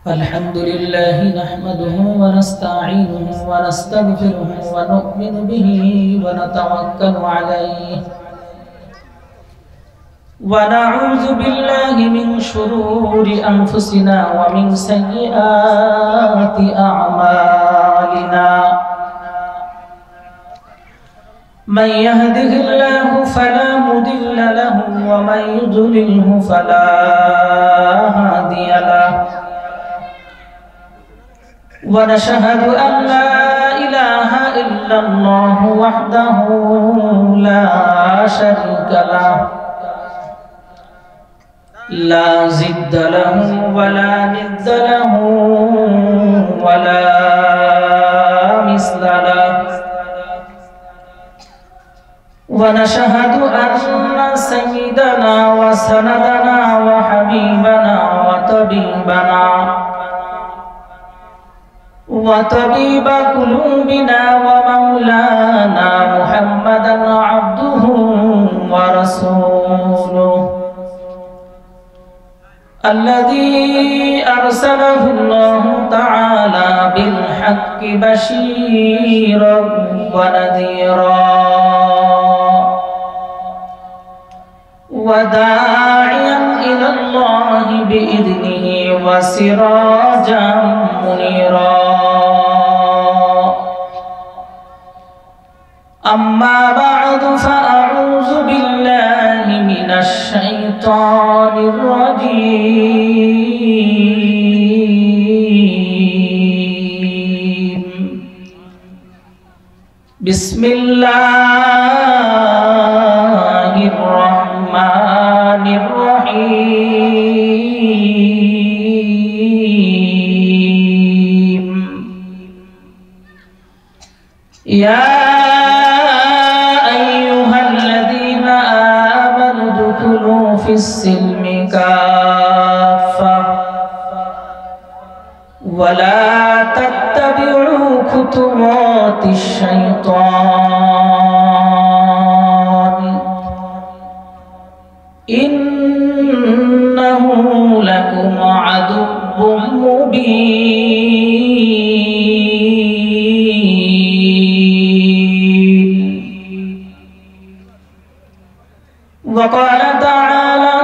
الحمد لله نحمده ونستعينه ونستغفره ونؤمن به ونتوكل عليه ونعوذ بالله من شرور أنفسنا ومن سيئات أعمالنا من يهده الله فلا مضل له ومن يضلله فلا هادي له ونشهد أن لا إله إلا الله وحده لا شريك له لا ضد له ولا ند له ولا مثل له ونشهد أن سيدنا وسندنا وحبيبنا وطبيب قلوبنا ومولانا محمدا عبده ورسوله الذي أرسله الله تعالى بالحق بشيرا ونذيرا وداعيا إلى الله بإذنه وسراجا منيرا أما بعد فأعوذ بالله من الشيطان الرجيم بسم الله الرحمن الرحيم يا في السلم كافة ولا تتبعوا خطوات الشيطان إنه لكم عدو مبين وقال تعالى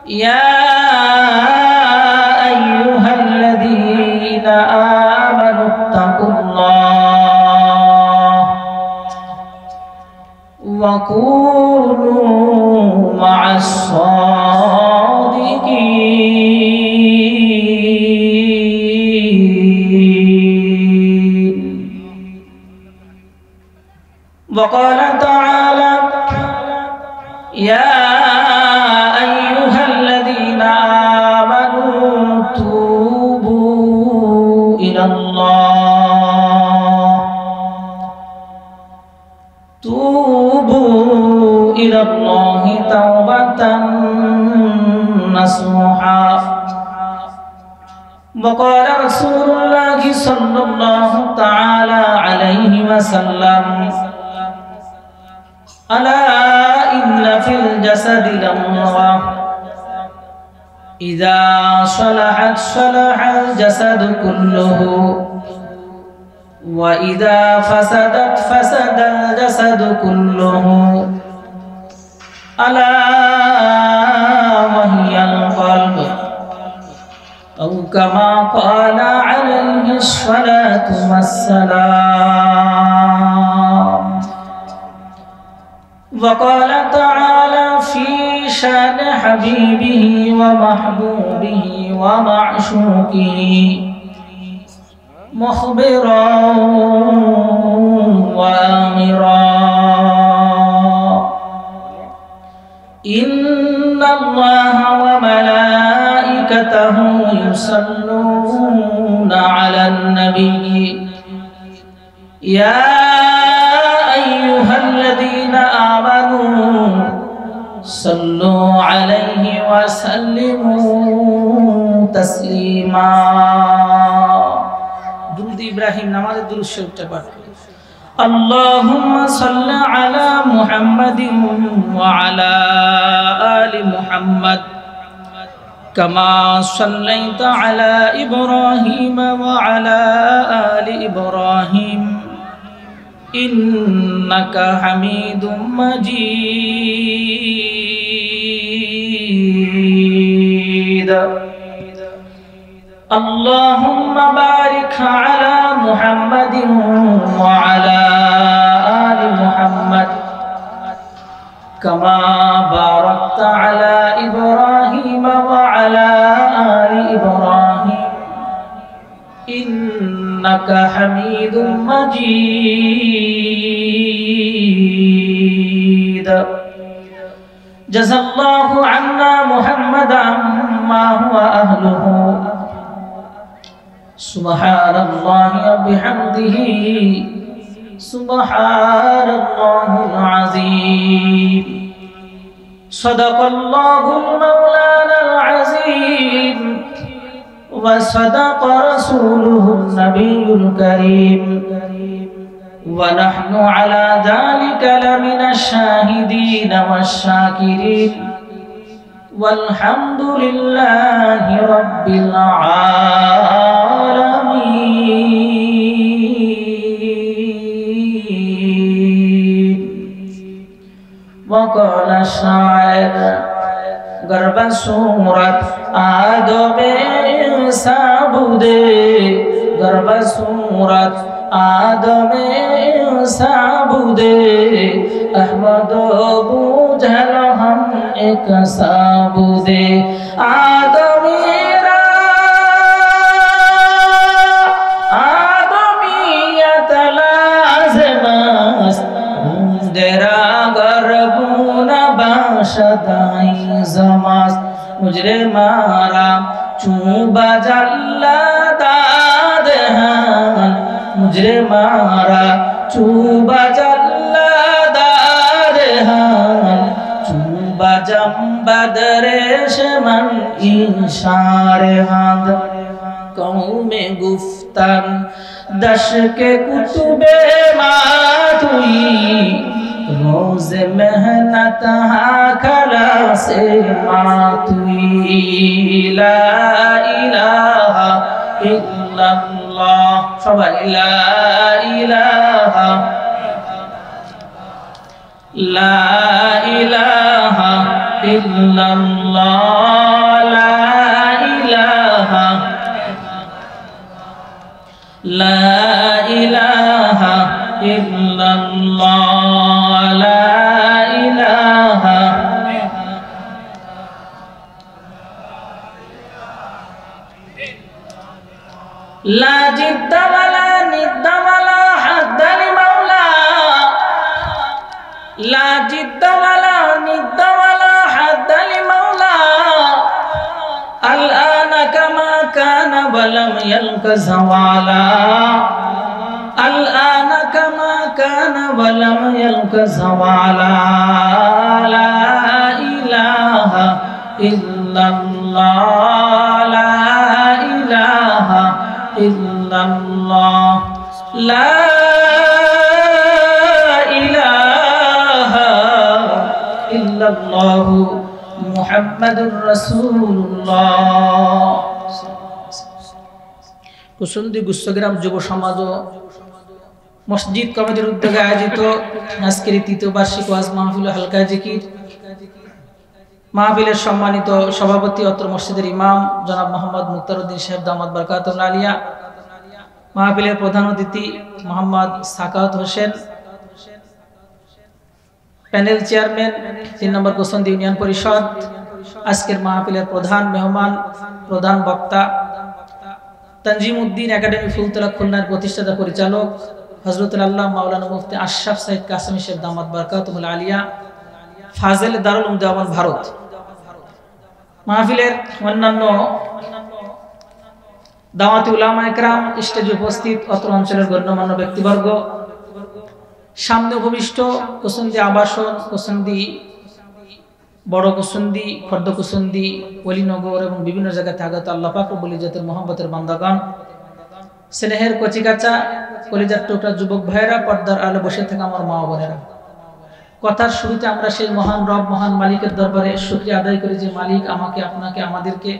يا أيها الذين آمنوا اتقوا الله وكونوا مع الصادقين وقال تعالى يا أيها الذين آمنوا توبوا إلى الله توبة نصوحا وقال رسول الله صلى الله تعالى عليه وسلم ألا إن في الجسد لمضغة إذا صلحت صلح الجسد كله وإذا فسدت فسد الجسد كله ألا وهي القلب أو كما قال عليه الصلاة والسلام وقال تعالى في شان حبيبه ومحبوبه ومعشوقه مخبرا وآمرا إن الله وملائكته يصلون على النبي يا أيها الذين آمنوا صلوا عليه وسلموا تسليما درود إبراهيم نماز درود الشريف تبارك اللهم صل على محمد وعلى آل محمد كما صليت على إبراهيم وعلى آل إبراهيم إنك حميد مجيد اللهم بارك على محمد وعلى آل محمد كما باركت على إبراهيم وعلى آل إبراهيم إنك حميد مجيد جزا الله عنا محمدا ما هو أهله سبحان الله وبحمده سبحان الله العظيم صدق الله المولانا العظيم وصدق رسوله النبي الكريم ونحن على ذلك لمن الشاهدين والشاكرين والحمد لله رب العالمين وقال الشاعر गर्भ सूरत आदम साबुदे गर्भ सूरत आदम साबुदे अहमद बूझल हम एक साबुदे आदमीरा आदमियत लाज़िमस देरा गर्बून बाशदाई जमास मुजरे मारा चूबा जल्ला दाद हान मुजरे मारा चूबा जल्ला दाद हान चूबा जम्बदरेश मन इशारे हाद कौमे गुफ्तन दश के कुतुबे मातुई रोज मेहनत हाकला से मातुई ला इलाहा इल्लल्लाह सबाई ला इलाहा इल्लल्लाह ला इलाहा इल्लल्लाह ला इलाहा ला जिद्द वला निद्द वला हद्द लिमौला ला जिद्द वला निद्द वला हद्द लिमौला अलआन कमा कान वलम यल्क ज़वाला अलआन कमा कान वलम यल्क ज़वाला ला इलाहा इल्लल्लाह ला इलाहा इल्लल्लाह ला इलाहा इल्लल्लाह मुहम्मदुर रसूलुल्लाह कुसुंदी गुस्सग्राम যুব সমাজ ও মসজিদ কমিটির উদ্যোগে আয়োজিত আজকের তৃতীয় বার্ষিক ওয়াজ মাহফিল হালকা জিকির মাহফিলের সম্মানিত সভাপতি অত্র মসজিদের ইমাম জনাব মোহাম্মদ মুক্তারউদ্দিন সাহেব দামাত বরকাতুল আলিয়া মাহফিলের প্রধান অতিথি মোহাম্মদ সাকাওয়াত হোসেন প্যানেল চেয়ারম্যান 3 নম্বর কুসুন্দি ইউনিয়ন পরিষদ আজকের মাহফিলের প্রধান মেহমান প্রধান বক্তা তনজিম উদ্দিন একাডেমি ফুলতলা খুলনার প্রতিষ্ঠাতা পরিচালক হযরতুল আল্লাহ মাওলানা মুফতি আশরাফ সাইদ কাসেমি সাহেব দামাত বরকাতুল আলিয়া ফাজিল দারুল উলুম দেওবন্দ ভারত মাহফিলের অন্যান্য দাওয়াতি উলামা একরাম স্টেজে উপস্থিত অত্র অঞ্চলের গণ্যমান্য ব্যক্তিবর্গ সামনে উপবিষ্ট কুসুন্দি আবাসন কুসুন্দি বড় কুসুন্দি খর্দ কুসুন্দি ওলিনগর এবং বিভিন্ন জায়গাতে আগত আল্লাহ পাক রব্বুল ইজ্জতের মহব্বতের বান্দাগণ স্নেহের কচিকাচা কলিজার টুকরা যুবক ভাইরা পর্দার আলো বসে থাকা আমার মা বোনেরা কথার শুরুতে আমরা সেই মহান রব, মহান মালিকের দরবারে শুকরিয়া আদায় করি যে মালিক আমাকে, আপনাকে, আমাদেরকে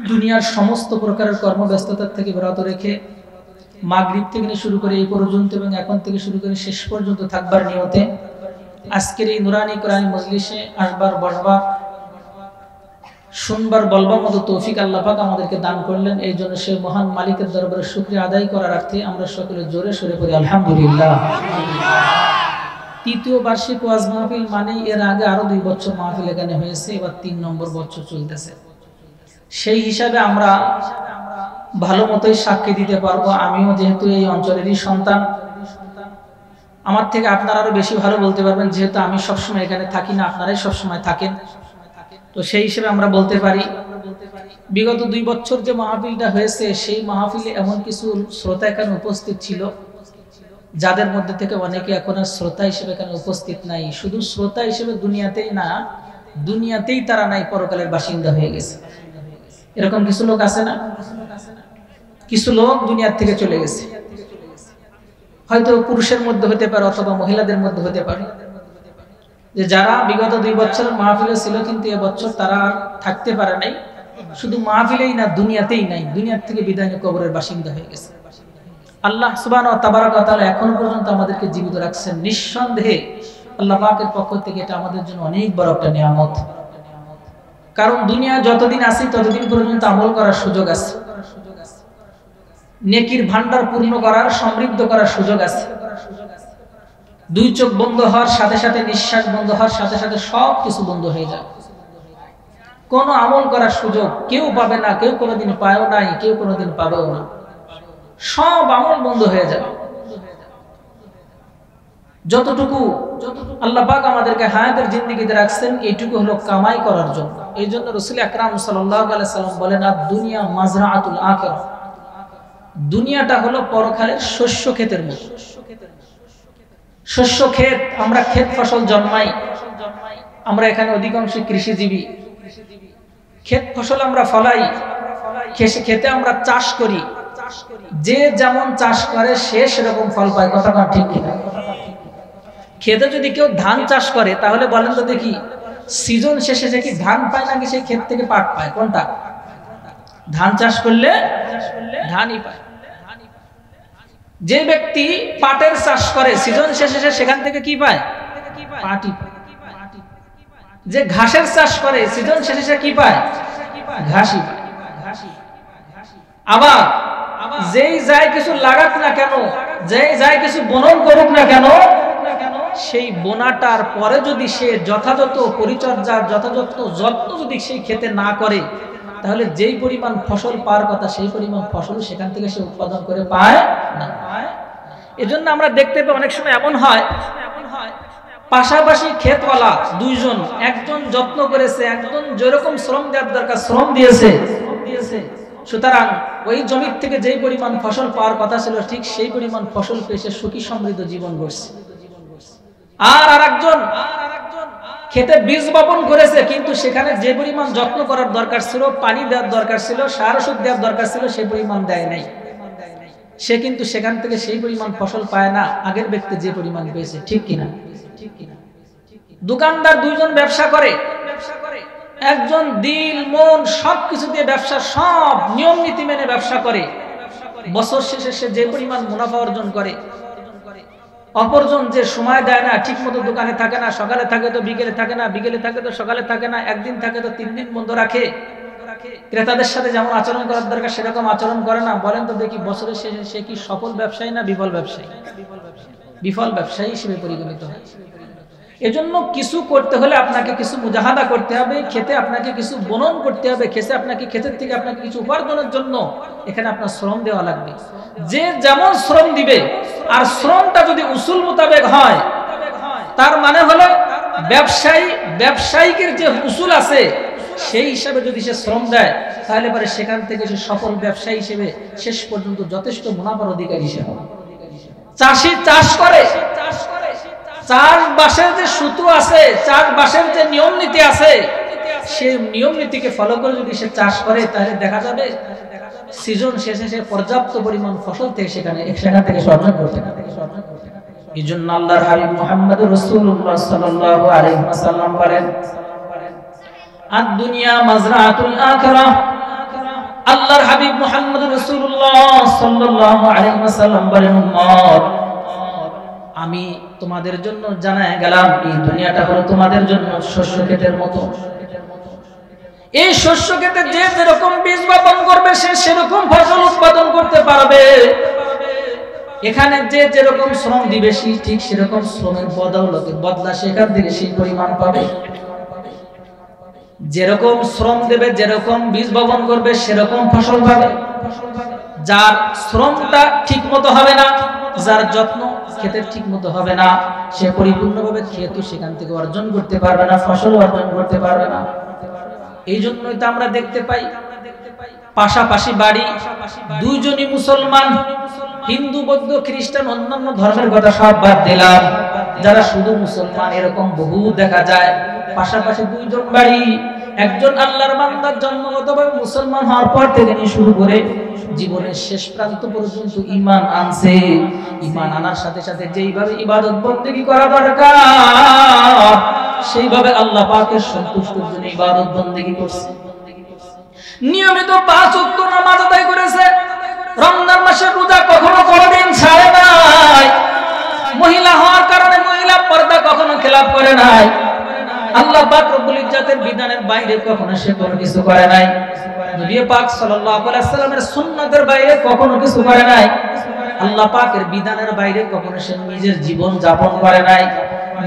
দুনিয়ার সমস্ত প্রকারের কর্মব্যস্ততার থেকে বিরত রেখে মাগরিব থেকে শুরু করে এই পর্যন্ত এবং এখন থেকে শুরু করে শেষ পর্যন্ত থাকবার নিয়তে আজকের এই নুরানি কোরআন মজলিসে আসবার, বসবার, শুনবার, বলবার মতো তৌফিক আল্লাহ পাক আমাদেরকে দান করলেন। এই জন্য সেই মহান মালিকের দরবারে শুকরিয়া আদায় করার অর্থে আমরা সকলে জোরে সরে পড়ি আলহামদুলিল্লাহ। তৃতীয় বার্ষিক ওয়াজ মাহফিল মানেই এর আগে আরো 2 বছর মাহফিল এখানে হয়েছে, এবার 3 নম্বর বছর চলতেছে। সেই হিসাবে আমরা ভালো মতোই সাক্ষী দিতে পারবো। আমিও যেহেতু এই অঞ্চলেরই সন্তান, আমার থেকে আপনারা আরো বেশি ভালো বলতে পারবেন, যেহেতু আমি সবসময় এখানে থাকি না, আপনারাই সবসময় থাকেন। তো সেই হিসেবে আমরা বলতে পারি বিগত 2 বছর যে মাহফিলটা হয়েছে, সেই মাহফিলে এমন কিছু শ্রোতা এখানে উপস্থিত ছিল যাদের মধ্যে থেকে অনেকে এখন আর শ্রোতা হিসেবে এখানে উপস্থিত নাই। শুধু শ্রোতা হিসেবে দুনিয়াতেই না, দুনিয়াতেই তারা নাই, পরকালের বাসিন্দা হয়ে গেছে। এরকম কিছু লোক আছে না? কিছু লোক দুনিয়ার থেকে চলে গেছে, হয়তো পুরুষের মধ্যে হতে পারে অথবা মহিলাদের মধ্যে হতে পারে, যে যারা বিগত 2 বছরের মাহফিলে ছিল কিন্তু এবছর তারা আর থাকতে পারে নাই। শুধু মাহফিলেই না, দুনিয়াতেই নাই, দুনিয়ার থেকে বিদায় নিয়ে কবরের বাসিন্দা হয়ে গেছে। আল্লাহ সুবহানাহু ওয়া তাআলা এখন পর্যন্ত আমাদেরকে জীবিত রাখছেন। নিঃসন্দেহে আল্লাহ পাকের পক্ষ থেকে এটা আমাদের জন্য অনেক বড় একটা নিয়ামত। কারণ দুনিয়া যতদিন আছি ততদিন পর্যন্ত আমল করার সুযোগ আছে, নেকির ভান্ডার পূর্ণ করার, সমৃদ্ধ করার সুযোগ আছে। 2 চোখ বন্ধ হওয়ার সাথে সাথে, নিঃশ্বাস বন্ধ হওয়ার সাথে সাথে সব কিছু বন্ধ হয়ে যায়। কোনো আমল করার সুযোগ কেউ পাবে না, কেউ কোনোদিন পায়ও নাই, কেউ কোনোদিন পাবেও না। সব আমল বন্ধ হয়ে যাবে। যতটুকু আল্লাহ পাক আমাদেরকে হায়াতের জিন্দেগিতে রাখছেন, এইটুকু হলো কামাই করার জন্য। এই জন্য রাসূল আকরাম সাল্লাল্লাহু আলাইহি সাল্লাম বলেন, দুনিয়া মাজরাআতুল আখিরাহ, দুনিয়াটা হলো পরকালের শস্য ক্ষেতের মতো। শস্য ক্ষেত, আমরা ক্ষেত ফসল জন্মাই, আমরা এখানে অধিকাংশ কৃষিজীবী। ক্ষেত ফসল আমরা ফলাই, খেতে আমরা চাষ করি। যে যেমন চাষ করে সে সেরকম ফল পায়, কথা ঠিক কিনা? খেতে যদি কেউ ধান চাষ করে তাহলে বলেন তো দেখি, সিজন শেষে সে কি ধান পায় নাকি সেই ক্ষেত থেকে পাট পায়? কোনটা? ধান চাষ করলে ধানই পায়। যে ব্যক্তি পাটের চাষ করে সিজন শেষে সে সেখান থেকে কি পায়? পাটই পায়। যে ঘাসের চাষ করে সিজন শেষে সে কি পায়? ঘাসই পায়। আবার যেই যায় কিছু লাগাক না কেন, যেই যায় কিছু বনন করুক না কেন, সেই বোনাটার পরে যদি সে যথাযথ পরিচর্যা, যথাযথ যত্ন যদি সেই খেতে না করে, তাহলে যেই পরিমাণ ফসল পাওয়ার কথা সেই পরিমাণ ফসল সেখান থেকে সে উৎপাদন করে পায় না। এজন্য আমরা দেখতে পাই অনেক সময় এমন হয়, পাশাপাশি ক্ষেতওয়ালা 2 জন, একজন যত্ন করেছে, একজন যেরকম শ্রম দেওয়ার দরকার শ্রম দিয়েছে, সুতরাং ওই জমির থেকে যেই পরিমাণ ফসল পাওয়ার কথা ছিল ঠিক সেই পরিমাণ ফসল পেয়ে সে সুখী সমৃদ্ধ জীবন গড়ছে। আর আরেকজন খেতে বীজ বপন করেছে, কিন্তু সেখানে যে পরিমাণ যত্ন করার দরকার ছিল, পানি দেওয়ার দরকার ছিল, সার ওষুধ দেওয়ার দরকার ছিল, সেই পরিমাণ দেয় নাই। সে কিন্তু সেখান থেকে সেই পরিমাণ ফসল পায় না আগের ব্যক্তি যে পরিমাণ পেয়েছে, ঠিক কিনা? দোকানদার 2 জন ব্যবসা করে, একজন দিল মন সবকিছু দিয়ে ব্যবসা, সব নিয়ম নীতি মেনে ব্যবসা করে, বছর শেষে সে যে পরিমাণ মুনাফা অর্জন করে, অপরজন যে সময় দেয় না, ঠিক মতো দোকানে থাকে না, সকালে থাকে তো বিকেলে থাকে না, বিকেলে থাকে তো সকালে থাকে না, একদিন থাকে তো 3 দিন বন্ধ রাখে, ক্রেতাদের সাথে যেমন আচরণ করার দরকার সেরকম আচরণ করে না। বলেন তো দেখি, বছরের শেষে সে কি সফল ব্যবসায়ী না বিফল ব্যবসায়ী? বিফল ব্যবসায়ী হিসেবে পরিগণিত হয়। এজন্য কিছু করতে হলে আপনাকে কিছু মুজাহাদা করতে হবে, খেতে আপনাকে কিছু বনন করতে হবে, ক্ষেতের থেকে আপনাকে কিছু উপার্জনের জন্য এখানে আপনার শ্রম দেওয়া লাগবে। যে যেমন শ্রম দিবে, আর শ্রমটা যদি উসুল মোতাবেক হয়, তার মানে হলো ব্যবসায়িকের যে উসুল আছে সেই হিসাবে যদি সে শ্রম দেয়, তাহলে পরে সেখান থেকে সে সফল ব্যবসায়ী হিসেবে শেষ পর্যন্ত যথেষ্ট মুনাফার অধিকারী হিসেবে। চাষি চাষ করে, চাষবাসের যে সূত্র আছে, চাষবাসের যে নিয়ম নীতি আছে, সেই নিয়ম নীতিকে ফলো করে যদি সে চাষ করে, তাহলে দেখা যাবে সিজন শেষে সে পর্যাপ্ত পরিমাণ ফসল থেকে সেখান থেকে অর্জন করতে। এইজন্য আল্লাহর হাবিব মুহাম্মদুর রাসূলুল্লাহ সাল্লাল্লাহু আলাইহি ওয়াসাল্লাম বলেন, আদ-দুনিয়া মাজরাআতুল আখিরাহ। আল্লাহর হাবিব মুহাম্মদুর রাসূলুল্লাহ সাল্লাল্লাহু আলাইহি ওয়াসাল্লাম বলেন, উম্মত, আমি তোমাদের জন্য জানায় গেলাম এই দুনিয়াটা হলো তোমাদের জন্য শস্য ক্ষেতের মতো। এই শস্য ক্ষেতে যে যেরকম বীজ বপন করবে সে সেরকম ফসল উৎপাদন করতে পারবে। এখানে যে যেরকম শ্রম দিবে সে ঠিক সেরকম শ্রমের বদলা সেখান থেকে সেই পরিমাণ পাবে। যেরকম শ্রম দেবে, যেরকম বীজ বপন করবে সেরকম ফসল পাবে। যার শ্রমটা ঠিক মতো হবে না, যার যত্ন ক্ষেতের ঠিক মতো হবে না, সে পরিপূর্ণভাবে ক্ষেত সেখান থেকে অর্জন করতে পারবে না, ফসল অর্জন করতে পারবে না। এই জন্যই তো আমরা দেখতে পাই পাশাপাশি বাড়ি, দুইজনই মুসলমান, হিন্দু বৌদ্ধ খ্রিস্টান অন্যান্য ধর্মের কথা সব বাদ দিলাম, যারা শুধু মুসলমান এরকম বহু দেখা যায়। পাশাপাশি দুইজন বাড়ি, একজন আল্লাহর বান্দা জন্মগতভাবে মুসলমান হওয়ার পর থেকে নিয়ে শুরু করে জীবনের শেষ প্রান্ত পর্যন্ত ঈমান আনছে। ঈমান আনার সাথে সাথে যেইভাবে ইবাদত বন্দেগী করা দরকার সেইভাবে আল্লাহ পাকের সন্তুষ্টির জন্য ইবাদত বন্দেগী করছে। নিয়মিত 5 ওয়াক্ত নামাজ আদায় করেছে। রমজান মাসে রোজা কখনো কোনোদিন ছাড়ে নাই। মহিলা হওয়ার কারণে মহিলা পর্দা কখনো খেলাপ করে নাই। আল্লাহ পাক রব্বুল ইজ্জাতের বিধানের বাইরে কখনো সে কোনো কিছু করে নাই। নবী পাক সাল্লাল্লাহু আলাইহি ওয়াসাল্লামের সুন্নাতের বাইরে কখনো কিছু করে নাই। আল্লাহ পাকের বিধানের বাইরে কখনো সে নিজের জীবন যাপন করে নাই।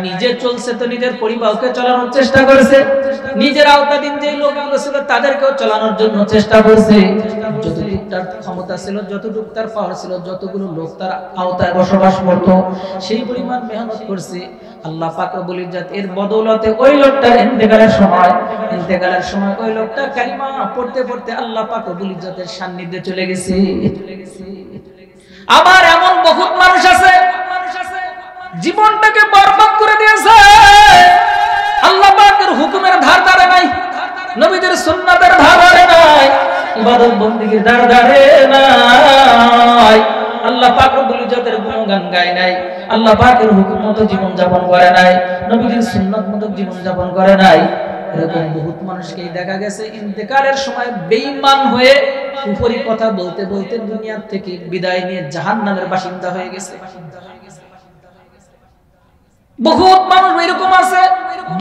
নিজে চলছে তো নিজের পরিবারকে চালানোর চেষ্টা করেছে, নিজের আওতাধীন যে লোকগুলো ছিল তাদেরকেও চালানোর জন্য চেষ্টা করেছে। যতটুকু তার ক্ষমতা ছিল, যতটুকু তার পাওয়ার ছিল, যতগুলো লোক তার আওতায় বসবাস করত সেই পরিমাণ মেহনত করছে। আল্লাহ পাক রব্বুল ইজ্জত এর বদৌলতে ওই লোকটার ইন্তেকালের সময় ওই লোকটা কালিমা পড়তে পড়তে আল্লাহ পাক রব্বুল ইজ্জতের সান্নিধ্যে চলে গেছে। আবার এমন বহুত মানুষ আছে জীবনটাকে বরবাদ করে দিয়েছে। আল্লাহ পাকের হুকুমের ধার ধারে নাই, নবীদের সুন্নাতের ধার ধারে নাই, ইবাদত বন্দেগীর ধার ধারে নাই। আল্লাহ পাক রব্বুল ইজ্জতের গুণগান গায় নাই, আল্লাহ পাকের হুকুম মতো জীবন যাপন করে নাই, নবীদের সুন্নাত মতো জীবন যাপন করে নাই। এরকম বহুত মানুষকেই দেখা গেছে ইন্তেকালের সময় বেঈমান হয়ে কুফরি কথা বলতে বলতে দুনিয়া থেকে বিদায় নিয়ে জাহান্নামের বাসিন্দা হয়ে গেছে। বহুত মানুষ এরকম আছে।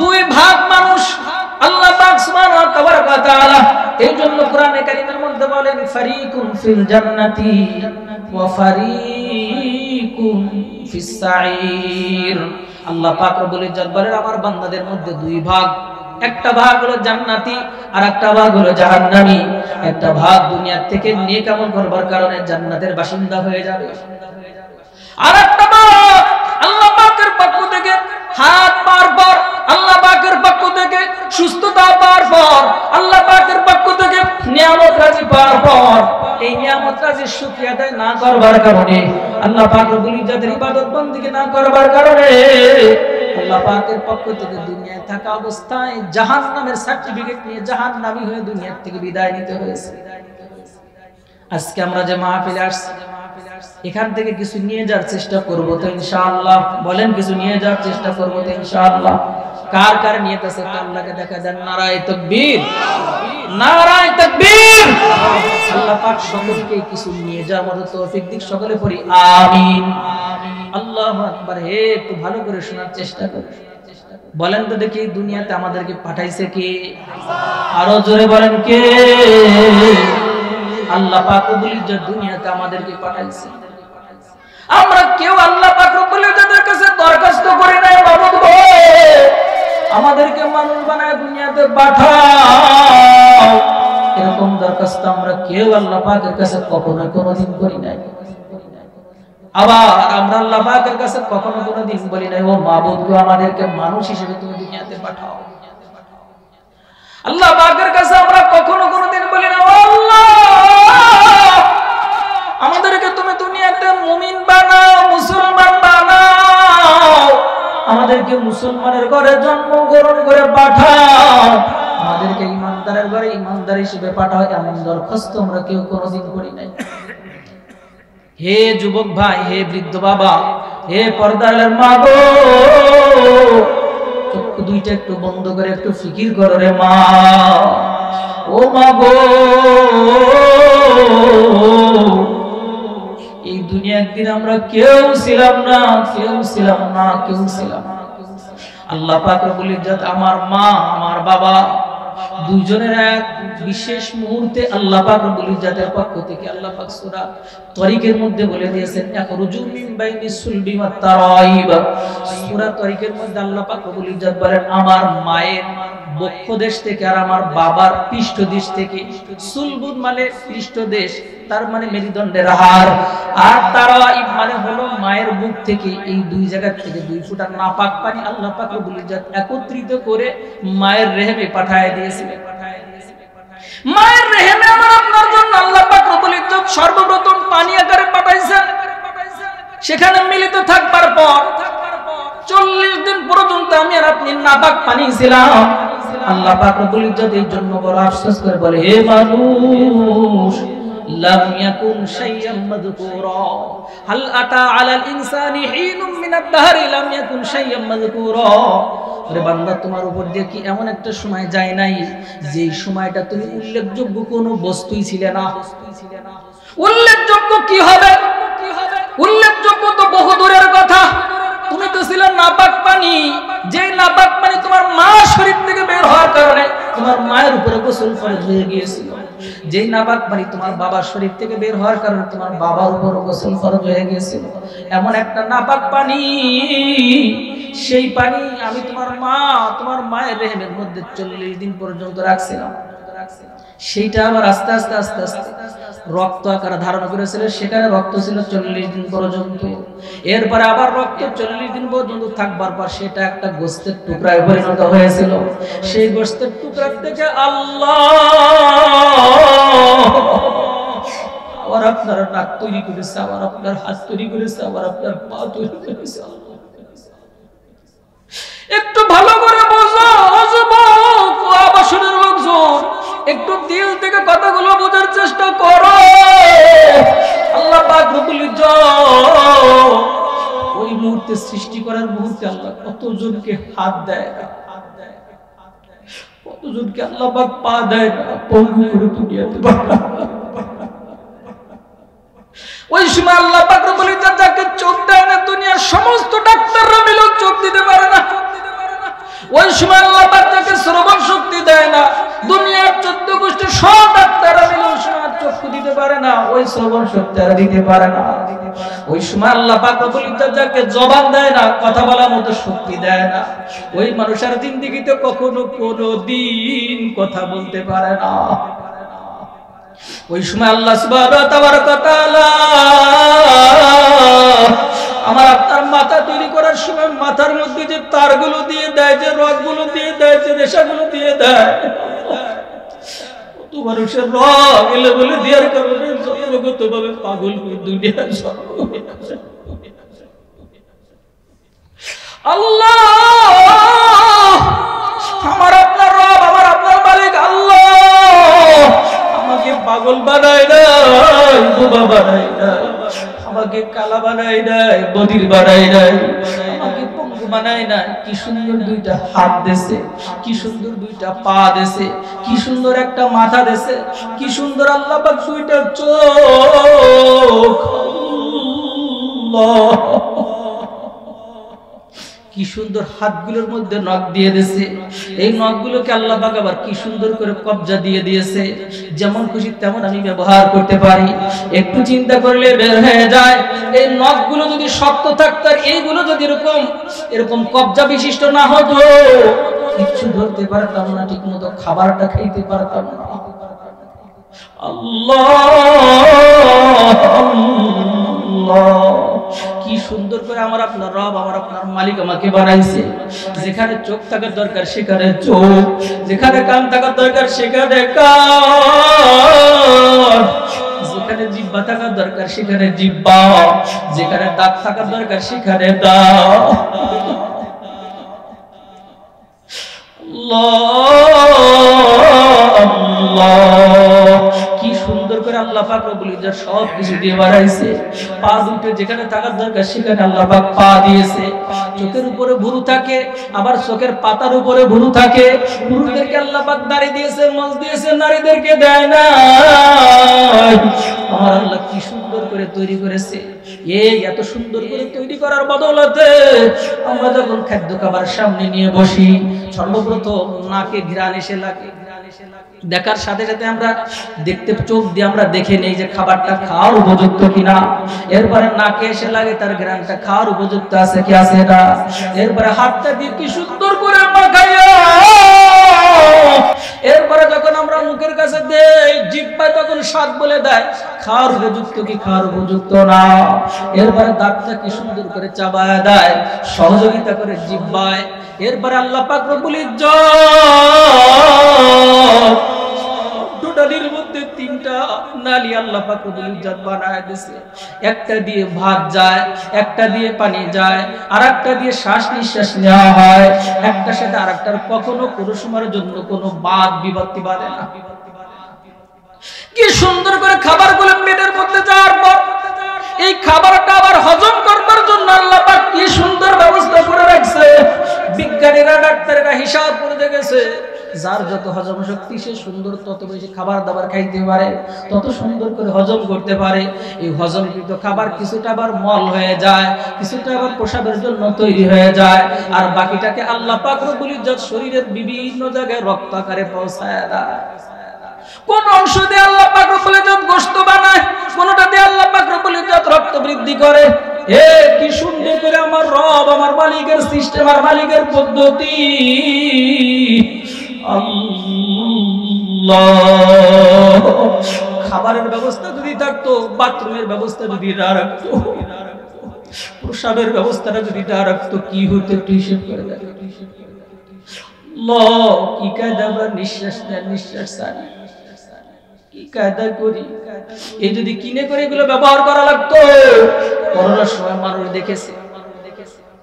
দুই ভাগ মানুষ আল্লাহ পাক সুবহানাহু ওয়া তাআলা এই জন্য কোরআনে কারীমের মধ্যে বলেন, ফারিকুন ফিল জান্নাতি ওয়া ফারিকুন ফিস সাঈর। আল্লাহ পাক রব্বুল ইজ্জত বলেন, আমার বান্দাদের মধ্যে দুই ভাগ, একটা ভাগ হলো জান্নাতি আর একটা ভাগ হলো জাহান্নামী। একটা ভাগ দুনিয়া থেকে নেক আমল করবার কারণে জান্নাতের বাসিন্দা হয়ে যাবে, আর একটা ভাগ আল্লাহ পাকের পক্ষ থেকে হাত পার পর, আল্লাহ পাকের পক্ষ থেকে সুস্থতা পার পর, আল্লাহ পাকের পক্ষ থেকে নিয়ামত রাজি পার পর, এই নিয়ামত রাজির শুকরিয়া আদায় না করবার কারণে, আল্লাহ পাক রব্বুল ইজ্জতের ইবাদত বন্দেগী না করবার কারণে আল্লাহ পাকের পক্ষ থেকে দুনিয়ায় থাকা অবস্থায় জাহান্নামের সার্টিফিকেট নিয়ে জাহান্নামী হয়ে দুনিয়া থেকে বিদায় নিতে হয়েছে। আজকে আমরা যে মাহফিলে আসছি এখান থেকে কিছু নিয়ে যাওয়ার চেষ্টা করব তো ইনশাআল্লাহ। বলেন, কিছু নিয়ে যাওয়ার চেষ্টা করব তো ইনশাআল্লাহ। কার কার নিয়ত আছে আল্লাহকে দেখা দেন। নারায়ে তাকবীর, নারায়ে তাকবীর। আল্লাহ পাক সকলকে কিছু নিয়ে যাওয়ার মতো তৌফিক দিক, সকলে পড়ি আমিন। আল্লাহু আকবার। হে একটু ভালো করে শোনার চেষ্টা করুন। বলেন তো দেখি দুনিয়াতে আমাদেরকে পাঠাইছে কে? আরো জোরে বলেন কে? আল্লাহ পাক রব্বুল ইজ্জত দুনিয়াতে আমাদেরকে পাঠাইছে। আমরা কেউ আল্লাহ পাক রব্বুল ইজ্জতের কাছে দরখাস্ত করি নাই, মাবুদ গো আমাদেরকে মানুষ বানায় দুনিয়াতে পাঠাও, এরকম দরখাস্ত আমরা কেউ আল্লাহ পাকের কাছে কখনো কোনোদিন করি নাই। আবার আমরা আল্লাহ পাকের কাছে কখনো কোনোদিন বলি নাই, ও মাবুদ গো আমাদেরকে মানুষ হিসেবে তুমি দুনিয়াতে পাঠাও। আল্লাহ পাকের কাছে আমরা কখনো কোনোদিন বলি না, ও আল্লাহ আমাদেরকে তুমি দুনিয়াতে মুমিন বানাও, মুসলমান বানাও, আমাদেরকে মুসলমানের ঘরে জন্মগ্রহণ করে পাঠাও, আমাদেরকে ইমানদারের ঘরে ইমানদার হিসেবে পাঠাও। এমন দরখাস্ত আমরা কেউ কোনোদিন করি নাই। হে যুবক ভাই, হে বৃদ্ধ বাবা, হে পর্দার মা গো, চক্ষু দুইটা একটু বন্ধ করে একটু ফিকির করো রে মা। ও মা গো, এই দুনিয়া একদিন আমরা কেউ ছিলাম না, কেউ ছিলাম না, কেউ ছিলাম না। আল্লাহ পাক রব্বুল ইজ্জত আমার মা আমার বাবা দুইজনের এক বিশেষ মুহূর্তে আল্লাহ পাক রব্বুল ইজ্জতের পক্ষ থেকে আল্লাহ পাক সূরা তরিকের মধ্যে বলে দিয়েছেন, ইয়াখরুজু মিন বাইনি সুলবি ওয়াত তারাইব। সূরা তরিকের মধ্যে আল্লাহ পাক রব্বুল ইজ্জত বলেন, আমার মায়ের বক্ষ দেশ থেকে আর আমার বাবার পৃষ্ঠদেশ থেকে, সুলবুদ মানে পৃষ্ঠদেশ, তার মানে মেরুদণ্ডের হাড়, আর তারাইব মানে হলো মায়ের বুক থেকে, এই দুই জায়গা থেকে 2 ফোঁটা নাপাক পানি আল্লাহ পাক রব্বুল ইজ্জত একত্রিত করে মায়ের রেহেমে পাঠায় দিয়েছিলেন। মায়ের রেহেমে আমার আপনার জন্য আল্লাহ পাক রব্বুল ইজ্জত সর্বপ্রথম পানি আকারে পাঠাইছেন। সেখানে মিলিত থাকবার পর 40 দিন পর্যন্ত আমি আর আপনি নাপাক পানি ছিলাম। আল্লাহ পাক রব্বুল ইজ্জত এই জন্য বড় আফসোস করে বলে, হে মানুষ, লাম ইয়াকুন শাইয়্যাম মাযকুরা, হাল আতা আলাল ইনসানি হিনুম মিনাদ দাহরি লাম ইয়াকুন শাইয়্যাম মাযকুরা। আরে বান্দা, তোমার উপর দিয়ে কি এমন একটা সময় যায় নাই যেই সময়টা তুমি উল্লেখযোগ্য কোনো বস্তুই ছিলে না? উল্লেখযোগ্য কি হবে? উল্লেখযোগ্য তো বহু দূরের কথা। তুমি তো ছিলে নাপাক পানি, যেই নাপাক পানি তোমার মা শরীর থেকে বের হওয়ার কারণে তোমার মায়ের উপরে গোসল ফরজ হয়ে গিয়েছিল। যেই নাপাক পানি তোমার বাবার শরীর থেকে বের হওয়ার কারণে তোমার বাবার উপরে গোসল ফরজ হয়ে গিয়েছিল। এমন একটা নাপাক পানি, সেই পানি আমি তোমার মায়ের রেহেমের মধ্যে 40 দিন পর্যন্ত রাখছিলাম। সেইটা আবার আস্তে আস্তে আস্তে আস্তে রক্ত আকার ধারণ করেছিল। সেখানে রক্ত ছিল 40 দিন পর্যন্ত। এরপরে আবার রক্ত 40 দিন পর্যন্ত থাকবার পর সেটা একটা গোশতের টুকরায় পরিণত হয়েছিল। সেই গোশতের টুকরা থেকে আল্লাহ আবার আপনার নাক তৈরি করেছে, আবার আপনার হাত তৈরি করেছে, আবার আপনার পা তৈরি করেছে। একটু ভালো করে বোঝো যুবক ও আবাসনের লোকজন, একটু দিল থেকে কথাগুলো বোঝার চেষ্টা করো। আল্লাহ পাক রব্বুল ইজ্জত ওই মুহূর্তে সৃষ্টি করার মুহূর্তে আল্লাহ কতজনকে হাত দেয় না, কতজনকে আল্লাহ পাক পা দেয় না, পঙ্গু করে দুনিয়াতে পাঠায়। ওই সময় আল্লাহ পাক রব্বুল ইজ্জত যাকে চোখ দেয় না, দুনিয়ার সমস্ত ডাক্তাররা মিলেও চোখ দিতে পারে না। ওই সময় আল্লাহ পাক যাকে শ্রবণ শক্তি দেয় না, দুনিয়ার 14 গোষ্ঠীর সব ডাক্তাররা মিলেও চক্ষু দিতে পারে না, ওই শ্রবণ শক্তি আর দিতে পারে না। ওই সময় আল্লাহ পাক রব্বুল ইজ্জত যাকে জবান দেয় না, কথা বলার মতো শক্তি দেয় না, ওই মানুষের জিন্দেগিতে কখনো কোনোদিন কথা বলতে পারে না। ওই সময় আল্লাহ সুবহানাহু ওয়া তাআলা আমার আপনার মাথা তৈরি করার সময় মাথার মধ্যে যে তারগুলো দিয়ে দেয়, যে রগগুলো দিয়ে দেয়, যে রেশাগুলো দিয়ে দেয়, কত মানুষের রগ এলোমেলো দেওয়ার কারণে জন্মগতভাবে পাগল হয়ে দুনিয়ার আল্লাহ আমার আপনার রব, আমার আপনার মালিক আল্লাহ আমাকে পাগল বানায় নাই, বোবা বানায় নাই, আমাকে কালা বানায় নাই, বধির বানায় নাই, আমাকে পঙ্গু বানায় নাই। কি সুন্দর 2টা হাত দেছে, কি সুন্দর 2টা পা দেছে, কি সুন্দর একটা মাথা দেছে, কি সুন্দর আল্লাহ পাক 2টা চোখ, কি সুন্দর হাতগুলোর মধ্যে নখ দিয়ে দিয়েছে। এই নখগুলোকে আল্লাহ পাক আবার কি সুন্দর করে কবজা দিয়ে দিয়েছে, যেমন খুশি তেমন আমি ব্যবহার করতে পারি। একটু চিন্তা করলে বের হয়ে যায়, এই নখগুলো যদি শক্ত থাকতো আর এইগুলো যদি এরকম কবজা বিশিষ্ট না হতো, কিচ্ছু ধরতে পারতাম না, ঠিক মতো খাবারটা খাইতে পারতাম না। আল্লাহ কি সুন্দর করে আমার আপনার রব, আমার আপনার মালিক আমাকে বানাইছে। যেখানে চোখ থাকার দরকার সেখানে চোখ, যেখানে কান থাকার দরকার সেখানে কান, যেখানে জিহ্বা থাকার দরকার সেখানে জিহ্বা, যেখানে দাঁত থাকার দরকার সেখানে দাঁত। আল্লাহ কি সুন্দর করে আল্লাহ পাক রব্বুল ইজ্জত সব কিছু দিয়ে বাড়াইছে। পা দুটো যেখানে থাকার দরকার সেখানে আল্লাহ পাক পা দিয়েছে। চোখের উপরে ভুরু থাকে, আবার চোখের পাতার উপরে ভুরু থাকে। পুরুষদেরকে আল্লাহ পাক দাড়ি দিয়েছে, মোজ দিয়েছে, নারীদেরকে দেয় না। আমার আল্লাহ কি সুন্দর করে তৈরি করেছে। এই এত সুন্দর করে তৈরি করার বদৌলতে আমরা যখন খাদ্য খাবার সামনে নিয়ে বসি, সর্বপ্রথম নাকে ঘ্রাণ এসে লাগে। দেখার সাথে সাথে আমরা দেখতে, চোখ দিয়ে আমরা দেখে নেই যে খাবারটা খাওয়ার উপযুক্ত কিনা। এরপরে নাকে এসে লাগে তার ঘ্রাণটা খাওয়ার উপযুক্ত আছে কি আছে না। এরপরে হাতটা দিয়ে কি সুন্দর করে মাখাইয়া, এরপরে যখন আমরা মুখের কাছে দেই, জিহ্বায় তখন স্বাদ বলে দেয় খাওয়ার উপযুক্ত কি খাওয়ার উপযুক্ত না। এরপরে দাঁতটা কি সুন্দর করে চাবায় দেয়, সহযোগিতা করে জিহ্বায়। এরপরে আল্লাহ পাক রব্বুল ইজ্জত টোটালির মধ্যে তিনটা নালী আল্লাহ পাক রব্বুল ইজ্জত বানায় দিয়েছে। একটা দিয়ে ভাত যায়, একটা দিয়ে পানি যায়, আর একটা দিয়ে শ্বাস নিঃশ্বাস নেওয়া হয়। একটার সাথে আরেকটার কখনো কোনো সময়ের জন্য কোনো বাদ বিভক্তি বাড়ে না। কি সুন্দর করে খাবারগুলো পেটের মধ্যে যাওয়ার পর এই খাবারটা আবার হজম করবার জন্য আল্লাহ পাক কি সুন্দর ব্যবস্থা করে রাখছে। বিজ্ঞানীরা, ডাক্তারেরা হিসাব করে দেখেছে, যার যত হজম শক্তি সে সুন্দর তত বেশি খাবার দাবার খাইতে পারে, তত সুন্দর করে হজম করতে পারে। এই হজমকৃত খাবার কিছুটা আবার মল হয়ে যায়, কিছুটা আবার প্রসাবের জন্য তৈরি হয়ে যায়, আর বাকিটাকে আল্লাহ পাক রব্বুল ইজ্জত শরীরের বিভিন্ন জায়গায় রক্ত আকারে পৌঁছায় দেয়। কোন অংশ দিয়ে আল্লাহ পাক রব্বুল ইজ্জত গোশত বানায়, কোনটা দিয়ে আল্লাহ পাক রব্বুল ইজ্জত রক্ত বৃদ্ধি করে। এ কি সুন্দর করে আমার রব, আমার মালিকের সিস্টেম, আর মালিকের পদ্ধতি। আল্লাহ খাবারের ব্যবস্থা যদি থাকতো, বাথরুমের ব্যবস্থা যদি না রাখতো, প্রসাবের ব্যবস্থাটা যদি না রাখতো, কি হতো একটু হিসেব করে দেখো। কি কায়দা আমরা নিঃশ্বাস নেয়, নিঃশ্বাস ছাড়ি, কি কায়দা করি। এই যদি কিনে করে এগুলো ব্যবহার করা লাগতো। করোনার সময় মানুষ দেখেছে,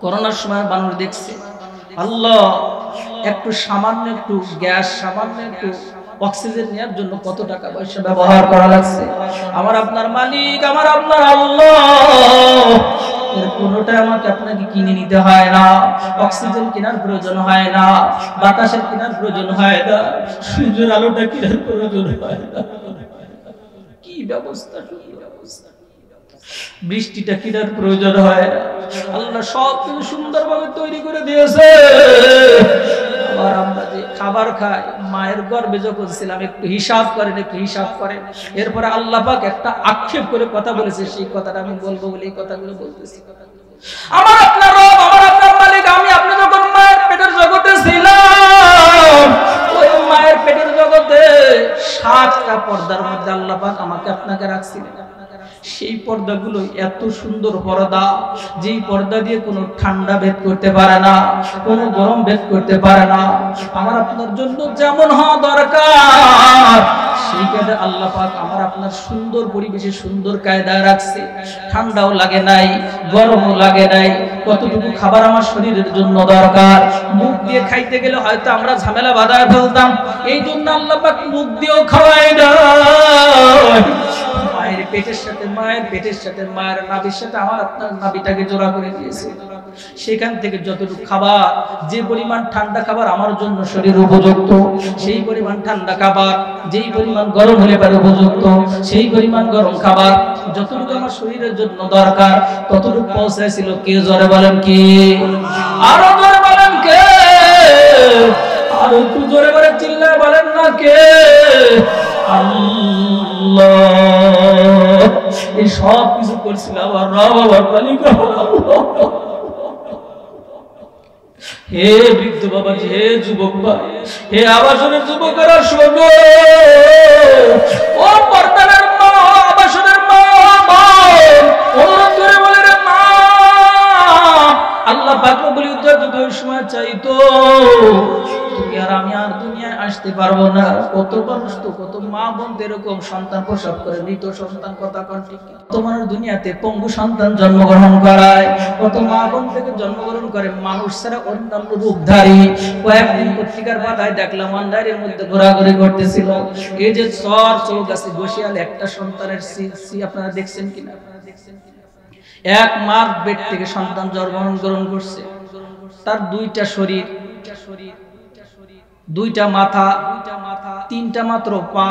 করোনার সময় মানুষ দেখছে আল্লাহ একটু সামান্য একটু গ্যাস, সামান্য একটু অক্সিজেন নেওয়ার জন্য কত টাকা পয়সা ব্যবহার করা লাগছে। আমার আপনার মালিক, আমার আপনার আল্লাহ, এর কোনোটা আমাকে আপনাকে কিনে নিতে হয় না। অক্সিজেন কেনার প্রয়োজন হয় না, বাতাসের কেনার প্রয়োজন হয় না, সূর্যের আলোটা কেনার প্রয়োজন হয় না। কি ব্যবস্থা, বৃষ্টিটা কেনার প্রয়োজন হয় না। আল্লাহ সব কিছু সুন্দরভাবে তৈরি করে দিয়েছে। আবার আমরা যে খাবার খাই, মায়ের গর্ভে যখন ছিলাম, একটু হিসাব করেন, একটু হিসাব করেন। এরপরে আল্লাহ পাক একটা আক্ষেপ করে কথা বলেছে, সেই কথাটা আমি বলবো বলে এই কথাগুলো বলতেছি। আমার আপনার রব, আমার আপনার মালিক, আমি আপনি যখন মায়ের পেটের জগতে ছিলাম, ওই মায়ের পেটের জগতে 7টা পর্দার মধ্যে আল্লাহ পাক আমাকে আপনাকে রাখছিলেন। সেই পর্দাগুলো এত সুন্দর পর্দা, যেই পর্দা দিয়ে কোনো ঠান্ডা ভেদ করতে পারে না, কোনো গরম ভেদ করতে পারে না। আমার আপনার জন্য যেমন হওয়া দরকার সেই কায়দা আল্লাহ পাক আমার আপনার সুন্দর পরিবেশে সুন্দর কায়দায় রাখছে। ঠান্ডাও লাগে নাই, গরমও লাগে নাই। কতটুকু খাবার আমার শরীরের জন্য দরকার, মুখ দিয়ে খাইতে গেলে হয়তো আমরা ঝামেলা বাঁধায় ফেলতাম। এই জন্য আল্লাহ পাক মুখ দিয়েও খাওয়ায় না। মায়ের পেটের সাথে মায়ের নাভির সাথে আমার আপনার নাভিটাকে জোড়া করে দিয়েছে। সেখান থেকে যতটুকু খাবার, যে পরিমাণ ঠান্ডা খাবার আমার জন্য শরীর উপযুক্ত, সেই পরিমাণ ঠান্ডা খাবার, যেই পরিমাণ গরম হলে পারে উপযুক্ত, সেই পরিমাণ গরম খাবার যতটুকু আমার শরীরের জন্য দরকার ততটুকু পৌঁছাইছিল। কে জোরে বলেন কে? আরো জোরে বলেন কে? আর একটু জোরে করে চিল্লায় বলেন না কে? আল্লাহ। এই সব কিছু করছিল আমার রব, আমার মালিক। হে বৃদ্ধ বাবাজি, হে যুবক ভাই, হে আবাসনের যুবকেরা শোনো, ও পর্দার মা, আবাসনের মা, অনুরোধ করে বলে রে মা, আল্লাহ পাক রব্বুল ইজ্জত যদি ওই সময় চাইতো তুমি আর আমি আর দুনিয়ায় আসতে পারবো না। কত মানুষ তো, কত মা বোন এরকম সন্তান প্রসব করে মৃত সন্তান, কথা কোন ঠিক? তোমার দুনিয়াতে পঙ্গু সন্তান জন্মগ্রহণ করায়, কত মা বোন থেকে জন্মগ্রহণ করে মানুষ ছাড়া অন্যান্য রূপধারী। কয়েকদিন পত্রিকার পাতায় দেখলাম অনলাইনের মধ্যে ঘোরাঘুরি করতেছিল, এই যে চর চৌগাছি বসিয়াল একটা সন্তানের আপনারা দেখছেন কিনা? এক মার পেট থেকে সন্তান জন্মগ্রহণ করছে, তার দুইটা শরীর, দুইটা মাথা, তিনটা মাত্র পা,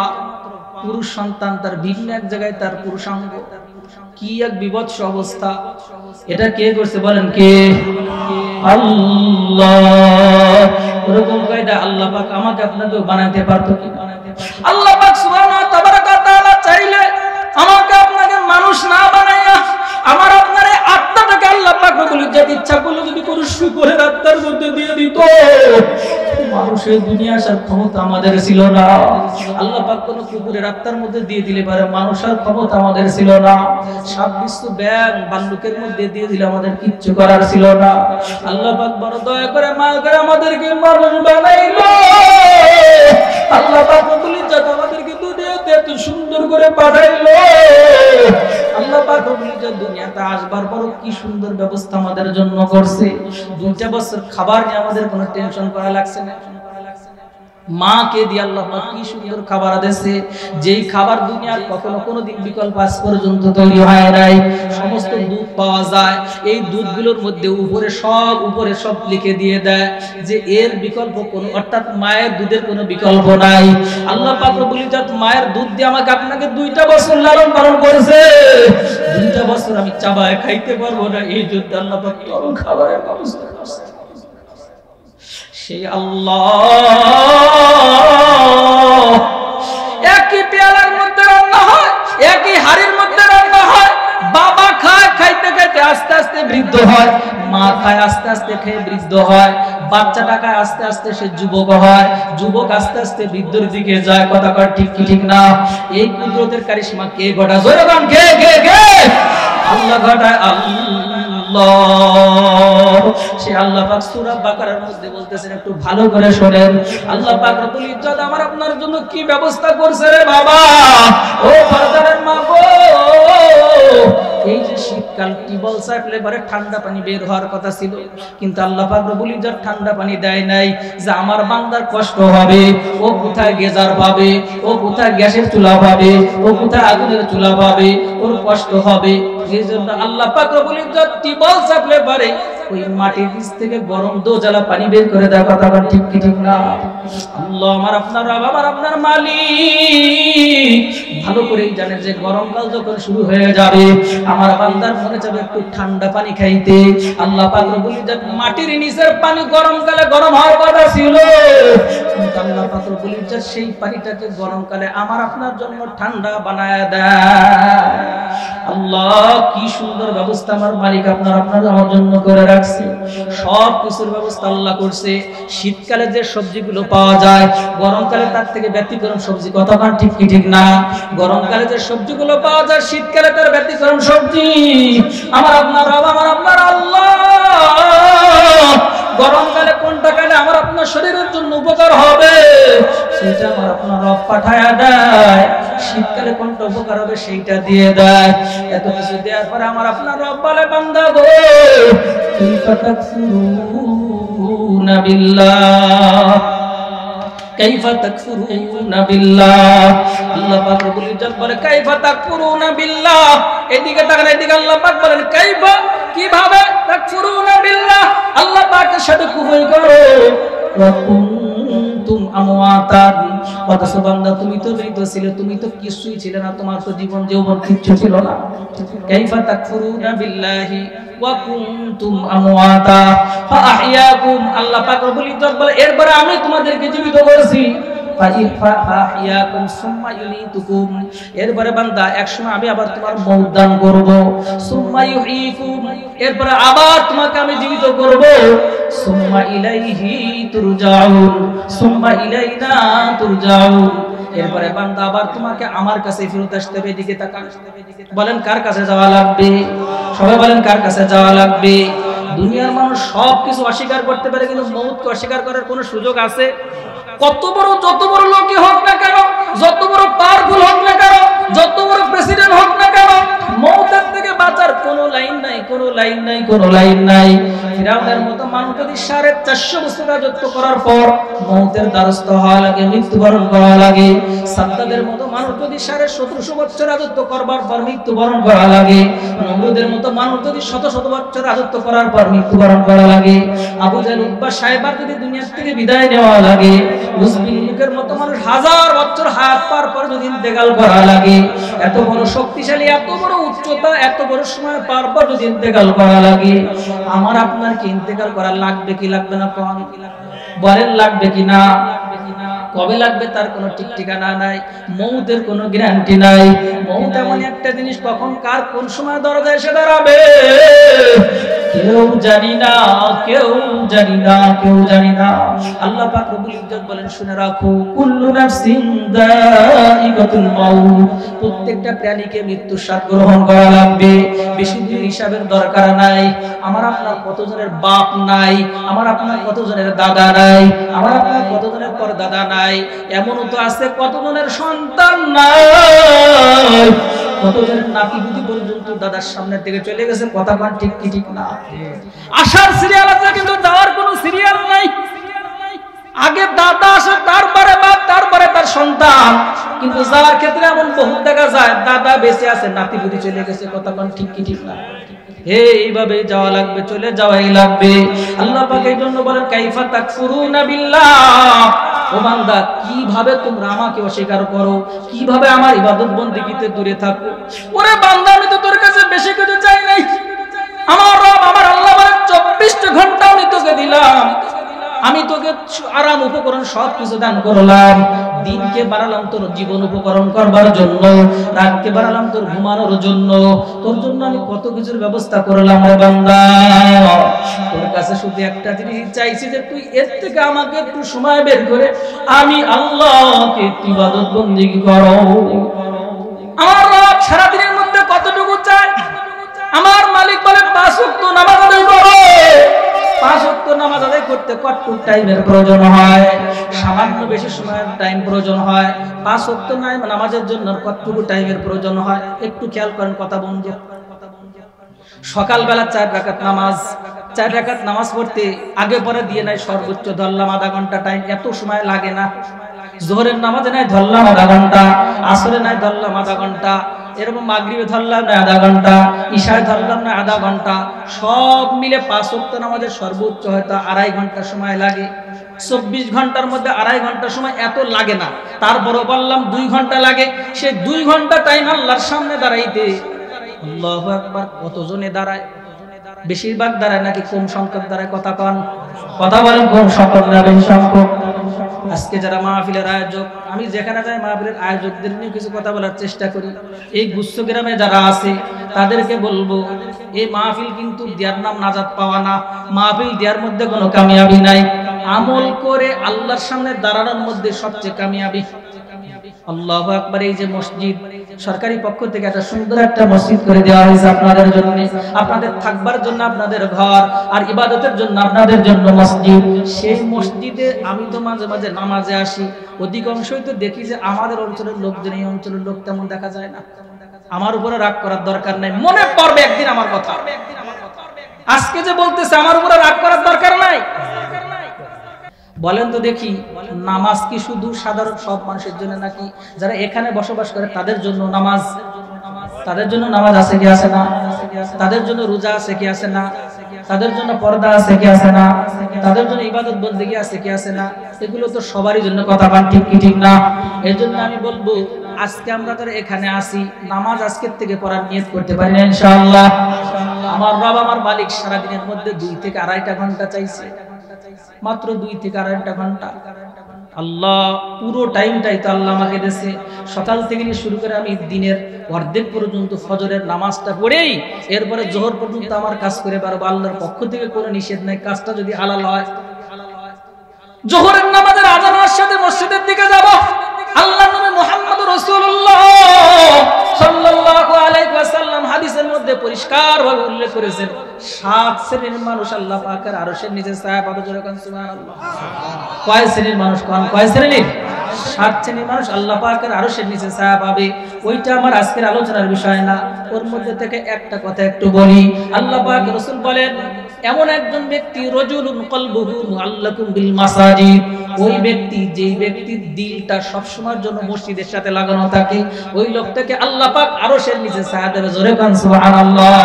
পুরুষ সন্তান, তার ভিন্ন এক জায়গায় তার পুরুষাঙ্গ। কি এক বিভৎস অবস্থা! এটা কে করছে বলেন? কে? আল্লাহ। ওরকম কায়দা আল্লাহ পাক আমাকে আপনাকে বানাতে পারতো কি? আল্লাহ পাক সুবহানাহু ওয়া তাআলা চাইলে আমাকে আপনাকে মানুষ না বানাইয়া আমার আপনার আত্মাটাকে আল্লাহ পাক বলে যদি ইচ্ছা করলে যদি কোনো শুকরের আত্মার মধ্যে দিয়ে দিত, মানুষের দুনিয়া আসার ক্ষমতা আমাদের ছিল না। আল্লাহ পাক কোন কুকুরের আত্মার মধ্যে দিয়ে দিলে পারে, মানুষের ক্ষমতা আমাদের ছিল না। সাপ বিশ্ব ব্যাং বাল্লুকের মধ্যে দিয়ে দিলে আমাদের কিচ্ছু করার ছিল না। আল্লাহ পাক বড় দয়া করে মায়া করে আমাদেরকে মানুষ বানাইলো। আল্লাহ পাক বলি যত আমাদেরকে দুনিয়াতে এত সুন্দর করে পাঠাইলো। আল্লাহ পাক বলি যে দুনিয়াতে আসবার পর কি সুন্দর ব্যবস্থা আমাদের জন্য করছে। 2টা বছর খাবার নিয়ে আমাদের কোনো টেনশন করা লাগছে না। মাকে দিয়ে আল্লাহ পাক কি সুন্দর খাবার দিয়েছে, যেই খাবার দুনিয়ার কখনো কোনোদিন বিকল্প আজ পর্যন্ত তৈরি হয় নাই। সমস্ত দুধ পাওয়া যায়, এই দুধগুলোর মধ্যে উপরে সব লিখে দিয়ে দেয় যে এর বিকল্প কোনো, অর্থাৎ মায়ের দুধের কোনো বিকল্প নাই। আল্লাহ পাক বলি যে মায়ের দুধ দিয়ে আমাকে আপনাকে 2টা বছর লালন পালন করেছে, 2টা বছর আমি চাবায় খাইতে পারবো না, এই জন্য আল্লাহ পাক তরল খাবারের ব্যবস্থা করছে। সেই আল্লাহ একই পেয়ালার মধ্যে রান্না হয়, একই হাড়ির মধ্যে রান্না হয়। বাবা খায়, খাইতে খাইতে আস্তে আস্তে বৃদ্ধ হয়, মা খায় আস্তে আস্তে খেয়ে বৃদ্ধ হয়, বাচ্চাটা খায় আস্তে আস্তে সে যুবক হয়, যুবক আস্তে আস্তে বৃদ্ধর দিকে যায়। কথা কয় ঠিক কি ঠিক না? এই কুদরতের কারিশমা কে ঘটায়? জোরে বলেন কে কে কে? আল্লাহ ঘটায়। আল্লাহ সে আল্লাহ পাক সূরা বাকারার মধ্যে বলতেছেন, একটু ভালো করে শুনেন। আল্লাহ পাক রব্বুল ইজ্জত আমার আপনার জন্য কি ব্যবস্থা করছে রে বাবা, ও ফারদানের মা গো। এই যে শীতকাল টিবল চাপলে পরে ঠান্ডা পানি বের হওয়ার কথা ছিল, কিন্তু আল্লাহ পাক রব্বুল ইজ্জত ঠান্ডা পানি দেয় নাই যে আমার বান্দার কষ্ট হবে। ও কোথায় গেজার পাবে, ও কোথায় গ্যাসের চুলা পাবে, ও কোথায় আগুনের চুলা পাবে, ওর কষ্ট হবে। এই জন্য আল্লাহ পাক রব্বুল ইজ্জত টিবল চাপলে পরে ওই মাটির নিচ থেকে গরম দোজালা পানি বের করে দেয়। কথা বল ঠিক কি ঠিক না? আল্লাহ আমার আপনার রব, আমার আপনার মালিক ভালো করেই জানে যে গরমকাল যখন শুরু হয়ে যাবে আমার বান্দার মনে যাবে একটু ঠান্ডা পানি খাইতে। আল্লাহ পাক রব্বুল ইজ্জত মাটির নিচের পানি গরমকালে গরম হওয়ার কথা ছিল, কিন্তু আল্লাহ পাক রব্বুল ইজ্জত সেই পানিটাকে গরমকালে আমার আপনার জন্য ঠান্ডা বানায় দেয়। আল্লাহ কি সুন্দর ব্যবস্থা আমার মালিক আপনার আমার জন্য করে রাখছে। সব কিছুর ব্যবস্থা আল্লাহ করছে। শীতকালে যে সবজিগুলো পাওয়া যায় গরমকালে তার থেকে ব্যতিক্রম সবজি। কথা বলেন ঠিক কি ঠিক না? গরমকালে যে সবজিগুলো পাওয়া যায় শীতকালে তার ব্যতিক্রম সবজি। আমার আপনার রব, আমার আপনার আল্লাহ গরমকালে কোনটা খেলে আমার আপনার শরীরের জন্য উপকার হবে সেটা আমার আপনার রব পাঠায়া দেয়, শীতকালে কোনটা উপকার হবে সেইটা দিয়ে দেয়। এত কিছু দেওয়ার পরে আমার আপনার রব বলে, বান্দা গো কাইফা তাকফুরুনা বিল্লাহ, কাইফা তাকফুরুনা বিল্লাহ। আল্লাহ পাক রব্বুল ইজ্জত বলে কাইফা তাকফুরুনা বিল্লাহ। এদিকে তাকান, এদিকে আল্লাহ পাক বলেন কাইফা, কিভাবে তাকফুরুনা বিল্লাহ, আল্লাহ পাকের সাথে কুফর করো। ওয়া কুনতুম আমওয়াতান, অথচ বান্দা তুমি তো মৃত ছিলে, তুমি তো কিছুই ছিলে না, তোমার তো জীবন যৌবন কিচ্ছু ছিল না। কাইফা তাকফুরুনা বিল্লাহি ওয়া কুনতুম আমওয়াতা ফাআহইয়াকুম। আল্লাহ পাক রব্বুল ইজ্জত বলে এরপরে আমি তোমাদেরকে জীবিত করেছি। ফাআহইয়াকুম সুম্মা ইউমীতুকুম, এরপরে বান্দা একসময় আমি আবার তোমার মওত দান করব। সুম্মা ইউহয়িকুম, এরপরে আবার তোমাকে আমি জীবিত করব। সুম্মা ইলাইহি তুরজাউন, সুম্মা ইলাইনা তুরজাউন, এরপরে বান্দা আবার তোমাকে আমার কাছে ফেরত আসতে হবে। এদিকে তাকান, বলেন কার কাছে যাওয়া লাগবে? সবাই বলেন কার কাছে যাওয়া লাগবে? দুনিয়ার মানুষ সব কিছু অস্বীকার করতে পারে, কিন্তু মওতকে অস্বীকার করার কোনো সুযোগ আছে? কত বড় যত বড় লোকই হোক না কেন, যত বড় পাওয়ারফুল হোক না কেন, যত বড় প্রেসিডেন্ট হোক না কেন, মওতের থেকে বাঁচার কোনো লাইন নাই, কোনো লাইন নাই, কোনো লাইন নাই। ফিরাউনের মতো মানুষ যদি 450 বছর রাজত্ব করার পর মওতের দ্বারস্থ হওয়া লাগে, মৃত্যুবরণ করা লাগে, সাদ্দাদের মতো মানুষ যদি 1750 বছর রাজত্ব করবার পর মৃত্যুবরণ করা লাগে, নমরুদের মতো মানুষ যদি শত শত বছর রাজত্ব করার পর মৃত্যুবরণ করা লাগে, আবু জাহেল উতবা সাহেবার যদি দুনিয়া থেকে বিদায় নেওয়া লাগে, উসবিন মুখের মতো মানুষ 1000 বছর হায়াত পার পর যদি ইন্তেকাল করা লাগে, এত বড় শক্তিশালী, এত বড় উচ্চতা, এত বড় সময় পার পর যদি ইন্তেকাল করা লাগে, আমার আপনার কি ইন্তেকাল করা লাগবে কি লাগবে না? কোন বলেন লাগবে কি না? কবে লাগবে তার কোনো ঠিক ঠিকানা নাই, মওতের কোনো গ্যারান্টি নাই। মওত এমন একটা জিনিস, কখন কার কোন সময় দরজায় এসে দাঁড়াবে কেউ জানি না, কেউ জানি না, কেউ জানি না। আল্লাহ পাক রব্বুল ইজ্জত বলেন, শুনে রাখো, কুল্লু নাফসিন যায়িকাতুল মাউত, প্রত্যেকটা প্রাণীকে মৃত্যুর স্বাদ গ্রহণ করা লাগবে। বেশি দিন হিসাবের দরকার নাই। আমার আপনার কতজনের বাপ নাই, আমার আপনার কতজনের দাদা নাই, আমার আপনার কতজনের পরদাদা নাই, এমনও তো আছে কতজনের সন্তান নাই, কতজনের নাতি বুদ্ধি পর্যন্ত দাদার সামনে থেকে চলে গেছে। কথা কোন ঠিক কি ঠিক না? আসার সিরিয়াল আছে কিন্তু যাওয়ার কোনো সিরিয়াল নাই। আগে দাদা আসে, তারপরে বাপ, তারপরে তার সন্তান। কিন্তু যাওয়ার ক্ষেত্রে এমন বহু দেখা যায়, দাদা বেঁচে আছে, নাতি বুদ্ধি চলে গেছে। কথা কোন ঠিক কি ঠিক না? এইভাবে যাওয়া লাগবে, চলে যাওয়াই লাগবে। আল্লাহ পাক এই জন্য বলেন, কাইফা তাকফুরুনা বিল্লাহ, ও বান্দা কিভাবে তোমরা আমাকে অস্বীকার করো, কিভাবে আমার ইবাদত বন্দেগীতে দূরে থাকো। ওরে বান্দা, আমি তো তোর কাছে বেশি কিছু চাই নাই। আমার রব, আমার আল্লাহ বলেন, 24 ঘন্টা আমি তোকে দিলাম, আমি তোকে আরাম উপকরণ সবকিছু দান করলাম। দিনকে বাড়ালাম তোর জীবন উপকরণ করবার জন্য, রাতকে বাড়ালাম তোর ঘুমানোর জন্য, তোর জন্য আমি কত কিছুর ব্যবস্থা করলাম। রে বান্দা, তোর কাছে শুধু একটা জিনিস চাইছি, যে তুই এর থেকে আমাকে একটু সময় বের করে আমি আল্লাহকে ইবাদত বন্দেগী করো। আমার রব সারাদিনের মধ্যে কতটুকু চাই? আমার মালিক বলে 5 ওয়াক্ত নামাজ আদায় করো। 5 ওয়াক্ত নামাজ আদায় করতে কতটুকু টাইমের প্রয়োজন হয়? সামান্য বেশি সময়ের টাইম প্রয়োজন হয়। 5 ওয়াক্ত নামাজের জন্য কতটুকু টাইমের প্রয়োজন হয়? একটু খেয়াল করেন কথা বন্ধু। সকালবেলা 4 রাকাত নামাজ, 4 রাকাত নামাজ পড়তে আগে পরে দিয়ে নাই সর্বোচ্চ ধরলাম আধা ঘন্টা টাইম, এত সময় লাগে না। জোহরের নামাজে নাই ধরলাম আধা ঘন্টা, আসরে নাই ধরলাম আধা ঘন্টা, এরকম মাগরিবে ধরলাম না আধা ঘন্টা, ইশায় ধরলাম না আধা ঘন্টা, সব মিলে 5 ওয়াক্ত নামাজের সর্বোচ্চ হয়তো 2.5 ঘন্টা সময় লাগে। 24 ঘন্টার মধ্যে 2.5 ঘন্টা সময় এত লাগে না, তারপরও বললাম 2 ঘন্টা লাগে। সে 2 ঘন্টা টাইম আল্লাহর সামনে দাঁড়াইতে আল্লাহু আকবার কতজনে দাঁড়ায়? বেশিরভাগ দাঁড়ায় নাকি কম সংখ্যক দাঁড়ায়? কথা কন, কথা বলেন, কম সংখ্যক না বেশি সংখ্যক? আজকে যারা মাহফিলের আয়োজক, আমি যেখানে যাই মাহফিলের আয়োজকদের নিয়ে কিছু কথা বলার চেষ্টা করি। এই গুচ্ছ গ্রামে যারা আছে তাদেরকে বলবো, এই মাহফিল কিন্তু দেওয়ার নাম নাজাত পাওয়া না, মাহফিল দেওয়ার মধ্যে কোনো কামিয়াবি নাই। আমল করে আল্লাহর সামনে দাঁড়ানোর মধ্যে সবচেয়ে কামিয়াবি। আল্লাহু আকবার। এই যে মসজিদ, সরকারি পক্ষ থেকে একটা সুন্দর একটা মসজিদ করে দেওয়া হয়েছে আপনাদের জন্য, আপনাদের থাকবার জন্য আপনাদের ঘর, আর ইবাদতের জন্য আপনাদের জন্য মসজিদ। সেই মসজিদে আমি তো মাঝে মাঝে নামাজে আসি, অধিকাংশই তো দেখি যে আমাদের অঞ্চলের লোকজন, এই অঞ্চলের লোক তেমন দেখা যায় না। আমার উপরে রাগ করার দরকার নাই, মনে পড়বে একদিন আমার কথা। আজকে যে বলতেছে আমার উপরে রাগ করার দরকার নাই, বলেন তো দেখি, নামাজ কি শুধু সাধারণ সব মানুষের জন্য নাকি যারা এখানে বসবাস করে তাদের জন্য নামাজ? তাদের জন্য নামাজ আছে কি আছে না? তাদের জন্য রোজা আছে কি আছে না? তাদের জন্য পর্দা আছে কি আছে না? তাদের জন্য ইবাদত বন্দেগী আছে কি আছে না? এগুলো তো সবারই জন্য। কথা বলেন ঠিক কি ঠিক না? এর জন্য আমি বলবো, আজকে আমরা যারা এখানে আসি, নামাজ আজকের থেকে পড়ার নিয়ত করতে পারি না ইনশাআল্লাহ। আমার রব, আমার মালিক সারাদিনের মধ্যে 2 থেকে 2.5 ঘন্টা চাইছে, মাত্র 2 থেকে 2.5 ঘন্টা। আল্লাহ পুরো টাইমটাই তো আল্লাহ আমাকে দিয়েছে। সকাল থেকে নিয়ে শুরু করে আমি দিনের অর্ধেক পর্যন্ত ফজরের নামাজটা পড়েই এরপরে জোহর পর্যন্ত আমার কাজ করে পারবো। আল্লাহর পক্ষ থেকে কোনো নিষেধ নাই, কাজটা যদি হালাল হয়। জোহরের নামাজের আজানের সাথে মসজিদের দিকে যাব, আল্লাহর নামে মুহাম্মদ রাসূলুল্লাহ সাল্লাল্লাহু আলাইহি ওয়াসাল্লাম হাদিসের মধ্যে পরিষ্কার পরিষ্কারভাবে উল্লেখ করেছেন 7 শ্রেণীর মানুষ আল্লাহ পাকের আরশের নিচে ছায়া পাবে। জোরে কোন সুবহানাল্লাহ। কয় শ্রেণীর মানুষ? কোন কয় শ্রেণীর? 7 শ্রেণীর মানুষ আল্লাহ পাকের আরশের নিচে ছায়া পাবে। ওইটা আমার আজকের আলোচনার বিষয় না। ওর মধ্যে থেকে একটা কথা একটু বলি। আল্লাহ পাক রাসূল বলেন, এমন একজন ব্যক্তি রাজুলুন কলবুহু মুআল্লাকুম বিল মাসাজিদ, ওই ব্যক্তি যেই ব্যক্তির দিলটা সব সময়ের জন্য মসজিদের সাথে লাগানো থাকে, ওই লোকটাকে আল্লাহ পাক আরশের নিচে ছায়া দেবে। জোরে কোন সুবহানাল্লাহ।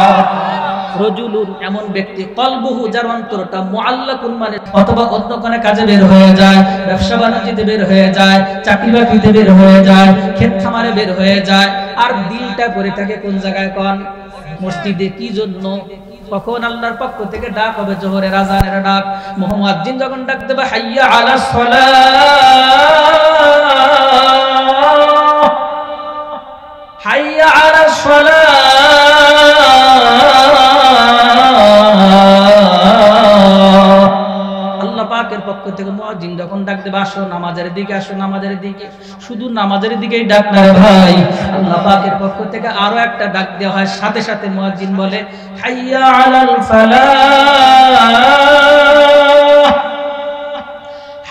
রাজুলুন এমন ব্যক্তি, কলবুহু যার অন্তরটা, মুআল্লাকুন মানে অথবা অন্য কোনো কাজে বের হয়ে যায়, ব্যবসা বাণিজ্যে বের হয়ে যায়, চাকরি বাকরিতে বের হয়ে যায়, ক্ষেত খামারে বের হয়ে যায়, আর দিলটা পড়ে থাকে কোন জায়গায়? কোন মসজিদে। কি জন্য? কখন আল্লাহর পক্ষ থেকে ডাক হবে, জোহরের আযানের ডাক, মুয়াজ্জিন যখন ডাক দেবে হাইয়া আলাস সালাহ, হাইয়া আলাস সালাহ, আল্লাহ পাকের পক্ষ থেকে মুয়াজ্জিন যখন ডাক দেবে আসো নামাজের দিকে, আসো নামাজের দিকে। শুধু নামাজের দিকেই ডাক না রে ভাই, আল্লাহ পাকের পক্ষ থেকে আরো একটা ডাক দেওয়া হয়। সাথে সাথে মুয়াজ্জিন বলে হাইয়া আলাল ফালাহ,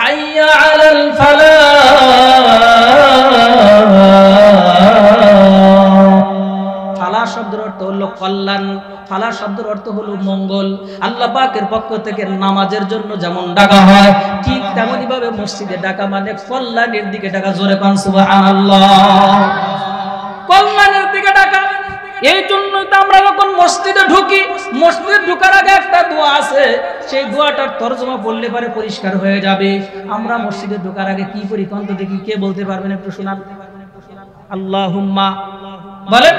হাইয়া আলাল ফালাহ। ফালাহ শব্দের অর্থ হলো কল্যাণ, ফালাহ শব্দের অর্থ হলো মঙ্গল। আল্লাহ পাকের পক্ষ থেকে নামাজের জন্য যেমন ডাকা হয়, ঠিক তেমনি ভাবে মসজিদে ডাকা মানে কল্যাণের দিকে ডাকা। জোরে কোন সুবহানাল্লাহ। কল্যাণের দিকে ডাকা। এই জন্য তো আমরা যখন মসজিদে ঢুকি, মসজিদে ঢোকার আগে একটা দোয়া আছে, সেই দোয়াটার তরজমা বললে পরে পরিষ্কার হয়ে যাবে। আমরা মসজিদে ঢোকার আগে কি করি কোন তো দেখি? কে বলতে পারবেন? একটু শোনান। আল্লাহুম্মা বলেন,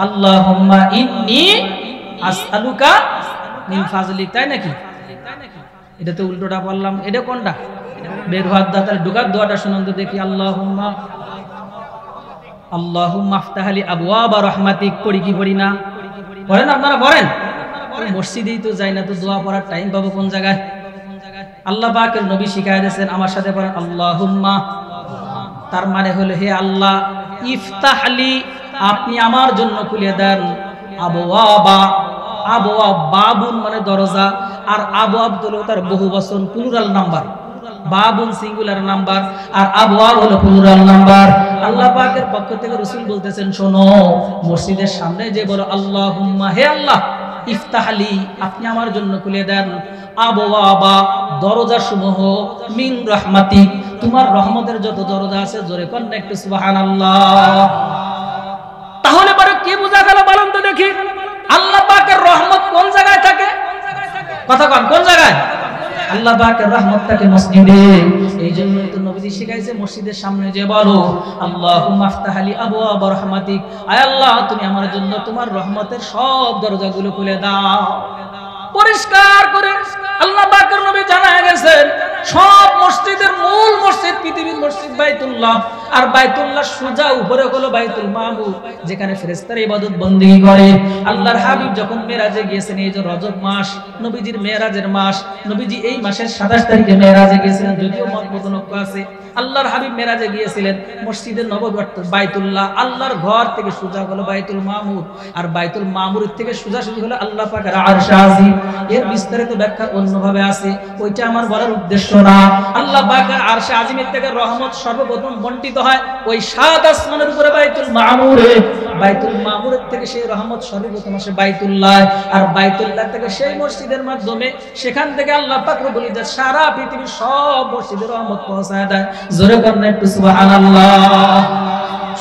আল্লাহুম্মা ইন্নী আসআলুকা মিন ফাজলিক, তাই নাকি? এটা তো উল্টোটা বললাম। এটা কোনটা? বের হওয়ার দোয়া। তাহলে ঢোকার দোয়াটা শুনুন তো দেখি। আল্লাহুম্মা আফতাহলি আবওয়াবা রাহমাতিক, পড়ি কি পড়ি না? পড়েন আপনারা? পড়েন। মসজিদেই তো যাই না, তো দোয়া পড়ার টাইম পাবো কোন জায়গায়? আল্লাহ পাকের নবী শিখায় দিয়েছেন, আমার সাথে পড়েন আল্লাহুম্মা। তার মানে হলো হে আল্লাহ, ইফতাহলি, আপনি আমার জন্য খুলে দেন, আবওয়াবা, আবওয়াব বাবুন মানে দরজা, আর আবওয়াব হলো তার বহু বচন প্লুরাল নাম্বার, বাবুন সিঙ্গুলার নাম্বার, আর আবওয়াব হলো প্লুরাল নাম্বার। আল্লাহ পাকের পক্ষ থেকে রাসূল বলতেছেন, শোনো, মসজিদের সামনে যে বলো আল্লাহুম্মা, হে আল্লাহ, ইফতাহলি, আপনি আমার জন্য খুলে দেন, আবওয়াবা, দরজা সমূহ, মিন রাহমাতিক, তোমার রহমতের যত দরজা আছে। জোরে কোন একটু সুবহানাল্লাহ। তাহলে পরে কি বোঝা গেল বলেন তো দেখি? আল্লাহ পাকের রহমত কোন জায়গায় থাকে? কথা কন, কোন জায়গায়? আল্লাহ পাকের রহমত থাকে মসজিদে। এই জন্য তো নবীজি শিখাইছে, মসজিদের সামনে যে বলো আল্লাহুম্মা আফতাহলি আবওয়াবা রাহমাতিক, আয় আল্লাহ, তুমি আমার জন্য তোমার রহমতের সব দরজাগুলো খুলে দাও। পরিষ্কার করে আল্লাহ পাকের নবী জানায় গেছেন, সব মসজিদের মূল মসজিদ, পৃথিবীর মসজিদ বাইতুল্লাহ, আর বাইতুল্লাহ সোজা উপরে হলো বাইতুল মামুর, যেখানে ফেরেশতারা ইবাদত বন্দেগী করে। আল্লাহর হাবিব যখন মেরাজে গিয়েছেন, এই যে রজব মাস নবীজির মেরাজের মাস, নবীজি এই মাসের 27 তারিখে মেরাজে গিয়েছিলেন। যদিও মতনক্য আছে, আল্লাহর হাবিব মেরাজে গিয়েছিলেন মসজিদের নববী বাইতুল্লাহ, আল্লাহর ঘর থেকে সোজা হলো বাইতুল মামুর, আর বাইতুল মামুরের থেকে সোজাসুজি হলো আল্লাহ পাকের আরশ আজিম। এর বিস্তারিত ব্যাখ্যা অন্যভাবে আছে, ওইটা আমার বলার উদ্দেশ্য না। আল্লাহ পাকের আরশ আজিমের থেকে রহমত সর্বপ্রথম বন্টিত হয় ওই 7 আসমানের উপরে বাইতুল মামুরে। বাইতুল মামুরের থেকে সেই রহমত সর্বপ্রথম আসে বাইতুল্লাহ, আর বাইতুল্লাহ থেকে সেই মসজিদের মাধ্যমে, সেখান থেকে আল্লাহ পাক রব্বুল ইজ্জত সারা পৃথিবীর সব মসজিদে রহমত পৌঁছায় দেয়। জোরে করেন একটু সুবহানাল্লাহ।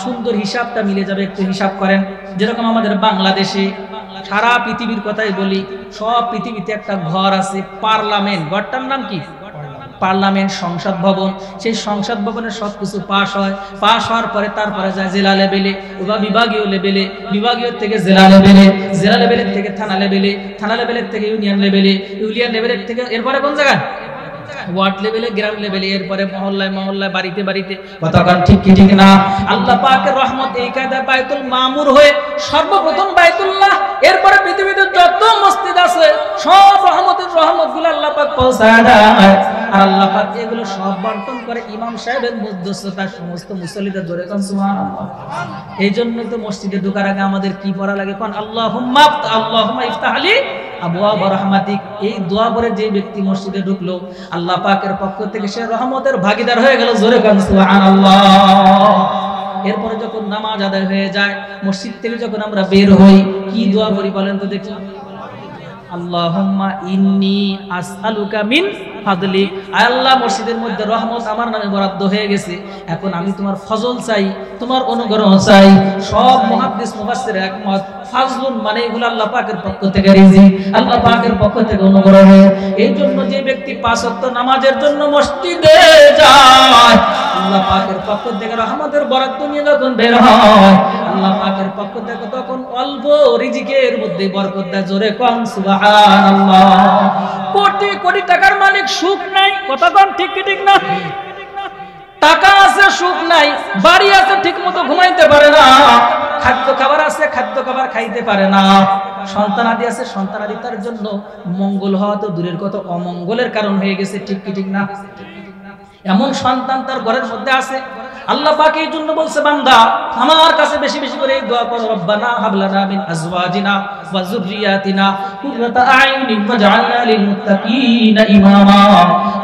সুন্দর হিসাবটা মিলে যাবে, একটু হিসাব করেন। যেরকম আমাদের বাংলাদেশে, সারা পৃথিবীর কথাই বলি, সব পৃথিবীতে একটা ঘর আছে, পার্লামেন্ট। ঘরটার নাম কি? পার্লামেন্ট, সংসদ ভবন। সেই সংসদ ভবনের সবকিছু পাস হয়, পাস হওয়ার পরে তারপরে যায় জেলা লেভেলে বা বিভাগীয় লেভেলে, বিভাগীয় থেকে জেলা লেভেলে, জেলা লেভেলের থেকে থানা লেভেলে, থানা লেভেলের থেকে ইউনিয়ন লেভেলে, ইউনিয়ন লেভেলের থেকে এরপরে কোন জায়গায়? ওয়ার্ড লেভেলে, গ্রাম লেভেলে, এরপরে মহল্লায় মহল্লায়, বাড়িতে বাড়িতে। কতক্ষণ ঠিক কি ঠিক না? আল্লাহ পাকের রহমত এই কায়দায় বাইতুল মামুর হয়ে সর্বপ্রথম বাইতুল্লাহ, এরপরে পৃথিবীতে যত মসজিদ আছে সব রহমতগুলো আল্লাহ পাক পৌঁছায় দেয়। আর আল্লাহ পাক এগুলো সব বন্টন করে ইমাম সাহেবের মধ্যস্থতায় সমস্ত মুসল্লিদের ধরে। কোন সুবহানাল্লাহ। এই জন্য তো মসজিদে ঢোকার আগে আমাদের কি পড়া লাগে? কোন আল্লাহুম্মা ইফতাহ লি আবওয়াব রাহমাতিক। এই দোয়া করে যে ব্যক্তি মসজিদে ঢুকলো আল্লাহ পাকের পক্ষ থেকে সে রহমতের ভাগীদার হয়ে গেল। জোরে কোন সুবহানাল্লাহ। এরপরে যখন নামাজ আদায় হয়ে যায়, মসজিদ থেকে যখন আমরা বের হই, কি দোয়া করি বলেন তো দেখি? আল্লাহুম্মা ইন্নী আসআলুকা মিন ফাদলিক। আল্লাহ, মসজিদের মধ্যে রহমত আমার নামে বরাদ্দ হয়ে গেছে, এখন আমি তোমার ফজল চাই, তোমার অনুগ্রহ চাই। সব মুহাদ্দিস মুফাসসির একমত, ফাজলুন মানে এগুলো আল্লাহ পাকের পক্ষ থেকে রিজিক, আল্লাহ পাকের পক্ষ থেকে অনুগ্রহ। এই জন্য যে ব্যক্তি 5 ওয়াক্ত নামাজের জন্য মসজিদে যায়, আল্লাহ পাকের পক্ষ থেকে রহমতের বরাদ্দ নিয়ে যখন বের হয়, আল্লাহ পাকের পক্ষ থেকে তখন অল্প রিজিকের মধ্যে বরকত দেয়। জোরে কোন সুবহানাল্লাহ। কোটি কোটি টাকার মালিক সুখ নাই, কথা কোন ঠিক কি ঠিক না? টাকা আছে সুখ নাই, বাড়ি আছে ঠিক মতো ঘুমাইতে পারে না, খাদ্য খাবার আছে খাদ্য খাবার খাইতে পারে না, সন্তানাদি আছে সন্তানাদি তার জন্য মঙ্গল হওয়া তো দূরের কথা, অমঙ্গলের কারণ হয়ে গেছে। ঠিক কি ঠিক না? এমন সন্তান তার ঘরের মধ্যে আছে। আল্লাহ পাক এই জন্য বলছে, বান্দা আমার কাছে বেশি বেশি করে দোয়া করো, রব্বানা হাব লানা মিন আজওয়াজিনা ওয়া যুররিয়াতিনা কুররাতা আয়ুনিন ওয়াজআলনা লিল মুত্তাকিনা ইমামা।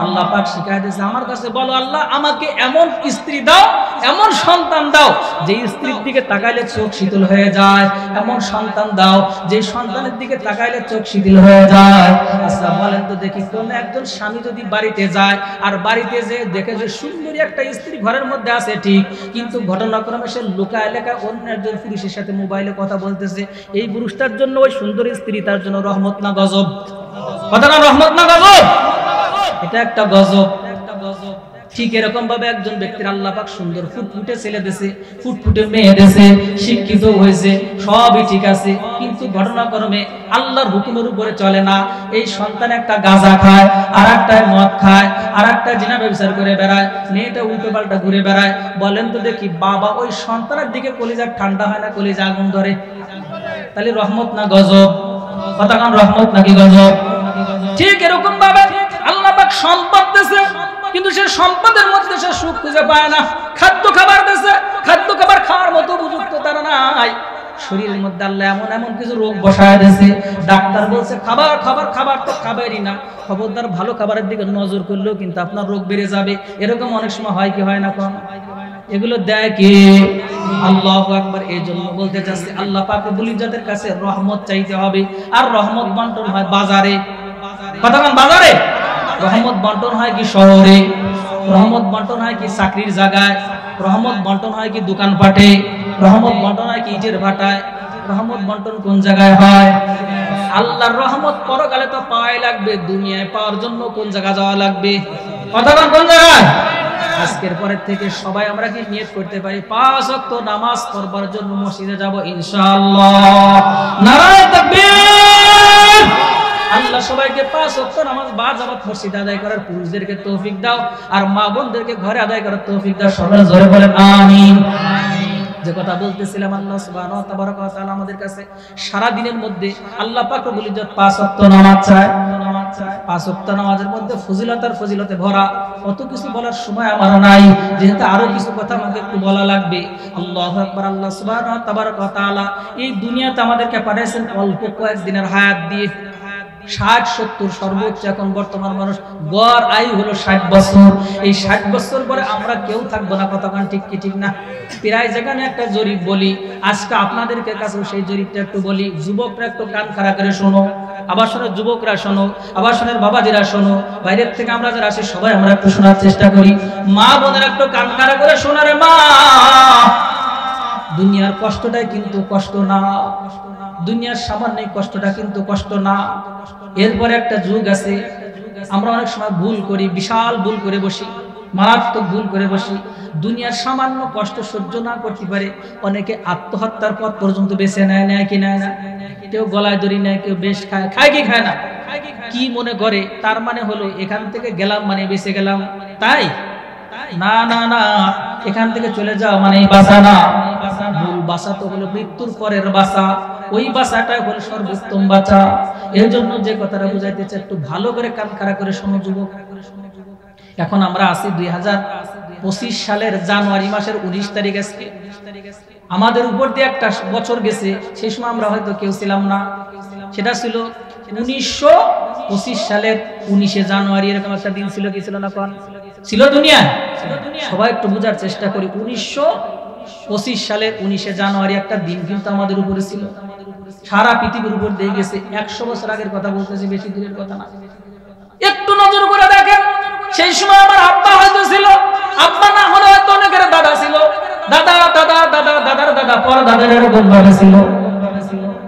আল্লাহ পাক শিখায় দিয়েছে, আমার কাছে বলো আল্লাহ আমাকে এমন স্ত্রী দাও, এমন সন্তান দাও যে স্ত্রীর দিকে তাকাইলে চোখ শীতল হয়ে যায়, এমন সন্তান দাও যে সন্তানের দিকে তাকাইলে চোখ শীতল হয়ে যায়। আচ্ছা বলেন তো দেখি, কোন একজন স্বামী যদি বাড়িতে যায় আর বাড়িতে যে দেখে যে সুন্দরী একটা স্ত্রী ঘরের মধ্যে আছে ঠিক, কিন্তু ঘটনাক্রমে সে লুকায় লেখা অন্য একজন পুরুষের সাথে মোবাইলে কথা বলতেছে, এই পুরুষটার জন্য ওই সুন্দরী স্ত্রী তার জন্য রহমত না গজব? কথা না রহমত না গজব? এটা একটা গজব। ঠিক এরকম ভাবে একজন ব্যক্তির আল্লাহ পাক সুন্দর ফুটফুটে ছেলে দিয়েছে, ফুটফুটে মেয়ে দিয়েছে, শিক্ষিত হয়েছে, সবই ঠিক আছে, কিন্তু ঘটনাক্রমে আল্লাহর হুকুমের উপরে চলে না। এই সন্তান একটা গাঁজা খায়, আর একটা মদ খায়, আর একটা জিনা ব্যবচার করে বেড়ায়, মেয়েটা উল্টো পাল্টা ঘুরে বেড়ায়। বলেন তো দেখি, বাবা ওই সন্তানের দিকে কলিজা ঠান্ডা হয় না, কলিজা আগুন ধরে? তাহলে রহমত না গজব? কথা কান রহমত নাকি গজব? ঠিক এরকম ভাবে আল্লাহ পাক সম্পদ দিয়েছে, কিন্তু সে সম্পদের মধ্যে সে সুখ খুঁজে পায় না। খাদ্য খাবার দিয়েছে, খাদ্য খাবার খাওয়ার মতো উপযুক্ত তারা নাই। শরীরের মধ্যে আল্লাহ এমন এমন কিছু রোগ বসায় দিয়েছে, ডাক্তার বলছে খাবার খাবার খাবার তো খাবারই না, খবরদার ভালো খাবারের দিকে নজর করলেও কিন্তু আপনার রোগ বেড়ে যাবে। এরকম অনেক সময় হয় কি হয় না? কোন এগুলো দেয় কে? আল্লাহু আকবার। এই জন্য বলতে চাচ্ছি, আল্লাহ পাক বলি যাদের কাছে রহমত চাইতে হবে। আর রহমত বন্টন হয় বাজারে, কথা বলেন বাজারে। রহমত বন্টন হয় কি শহরে? রহমত বন্টন হয় কি চাকরির জায়গায়? রহমত বন্টন হয় কি দোকানপাটে? রহমত বন্টন হয় কি ইটের ভাটায়? রহমত বন্টন কোন জায়গায় হয়? আল্লাহর রহমত পরকালে তো পাওয়াই লাগবে, দুনিয়ায় পাওয়ার জন্য কোন জায়গা যাওয়া লাগবে? কথা বলেন কোন জায়গায়? আজকের পরের থেকে সবাই আমরা কি নিয়ত করতে পারি 5 ওয়াক্ত নামাজ পড়বার জন্য মসজিদে যাব ইনশাআল্লাহ? নারায়ে তাকবীর। আল্লাহ সবাইকে 5 ওয়াক্ত নামাজ বা জামাত মসজিদে আদায় করার পুরুষদেরকে তৌফিক দাও, আর মা বোনদেরকে ঘরে আদায় করার তৌফিক দাও। সবাই জোরে বলেন আমিন। যে কথা বলতেছিলাম, আল্লাহ সুবহানাহু ওয়া তাআলা আমাদের কাছে সারা দিনের মধ্যে আল্লাহ পাক রব্বুল ইজ্জত 5 ওয়াক্ত নামাজ চায়। 5 ওয়াক্ত নামাজের মধ্যে ফজিলত আর ফজিলতে ভরা, কত কিছু বলার সময় আমার নাই, যেহেতু আরো কিছু কথা আমাকে একটু বলা লাগবে। আল্লাহু আকবার। আল্লাহ সুবহানাহু ওয়া তাআলা এই দুনিয়াতে আমাদেরকে পাঠাইছেন অল্প কয়েকদিনের হায়াত দিয়ে। 60-70 সর্বোচ্চ এখন বর্তমান মানুষ গড় আয়ু হলো 60 বছর। এই 60 বছর পরে আমরা কেউ থাকবো না, কতক্ষণ ঠিক কি ঠিক না? প্রায় যেখানে একটা জরিপ বলি, আজকে আপনাদেরকে কাছে সেই জরিপটা একটু বলি, যুবকরা একটু কান খাড়া করে শোনো, আবাসনের যুবকরা শোনো, আবাসনের বাবাজিরা শোনো, বাইরের থেকে আমরা যারা আসি সবাই আমরা একটু শোনার চেষ্টা করি। মা বোনের একটু কান খাড়া করে শোনারে মা, দুনিয়ার কষ্টটাই কিন্তু কষ্ট না, দুনিয়ার সামান্য কষ্টটা কিন্তু কষ্ট না। এরপরে একটা যুগ আছে, আমরা অনেক সময় ভুল করি, বিশাল ভুল করে বসি, মারাত্মক ভুল করে বসি। দুনিয়ার সামান্য কষ্ট সহ্য না করতে পারে অনেকে আত্মহত্যার পথ পর্যন্ত বেছে নেয়, নেয় কি নেয় না? কেউ গলায় দড়ি নেয়, কেউ বেশ খায়, খায় কি খায় না? কি মনে করে, তার মানে হলো এখান থেকে গেলাম মানে বেঁচে গেলাম, তাই না না না, এখান থেকে চলে যাও মানে বাঁচা না। মূল বাঁচা তো হলো মৃত্যুর পরের বাঁচা, ওই বাঁচাটাই হলো সর্বোত্তম বাঁচা। এর জন্য যে কথাটা বুঝাইতেছে একটু ভালো করে কান খাড়া করে শোনো যুবক। এখন আমরা আছি 2025 সালের জানুয়ারি মাসের 19 তারিখ। আজকে আমাদের উপর দিয়ে একটা বছর গেছে, সেই সময় আমরা হয়তো কেউ ছিলাম না। সেটা ছিল 1925 সালের 19শে জানুয়ারি, এরকম একটা দিন ছিল কি ছিল না? কোন ছিল দুনিয়ায়? সবাই একটু বোঝার চেষ্টা করি। 1925 সালের 19শে জানুয়ারি একটা দিন কিন্তু আমাদের উপরে ছিল। সারা পৃথিবীর উপর দিয়ে গেছে। 100 বছর আগের কথা বলতেছি, বেশি দূরের কথা না। একটু নজর করে দেখেন, সেই সময় আমার আব্বা হয়তো ছিল, আব্বা না হলে হয়তো অনেকের দাদা ছিল, দাদা দাদা দাদা দাদার দাদা পর দাদার এরকম ভাবে ছিল,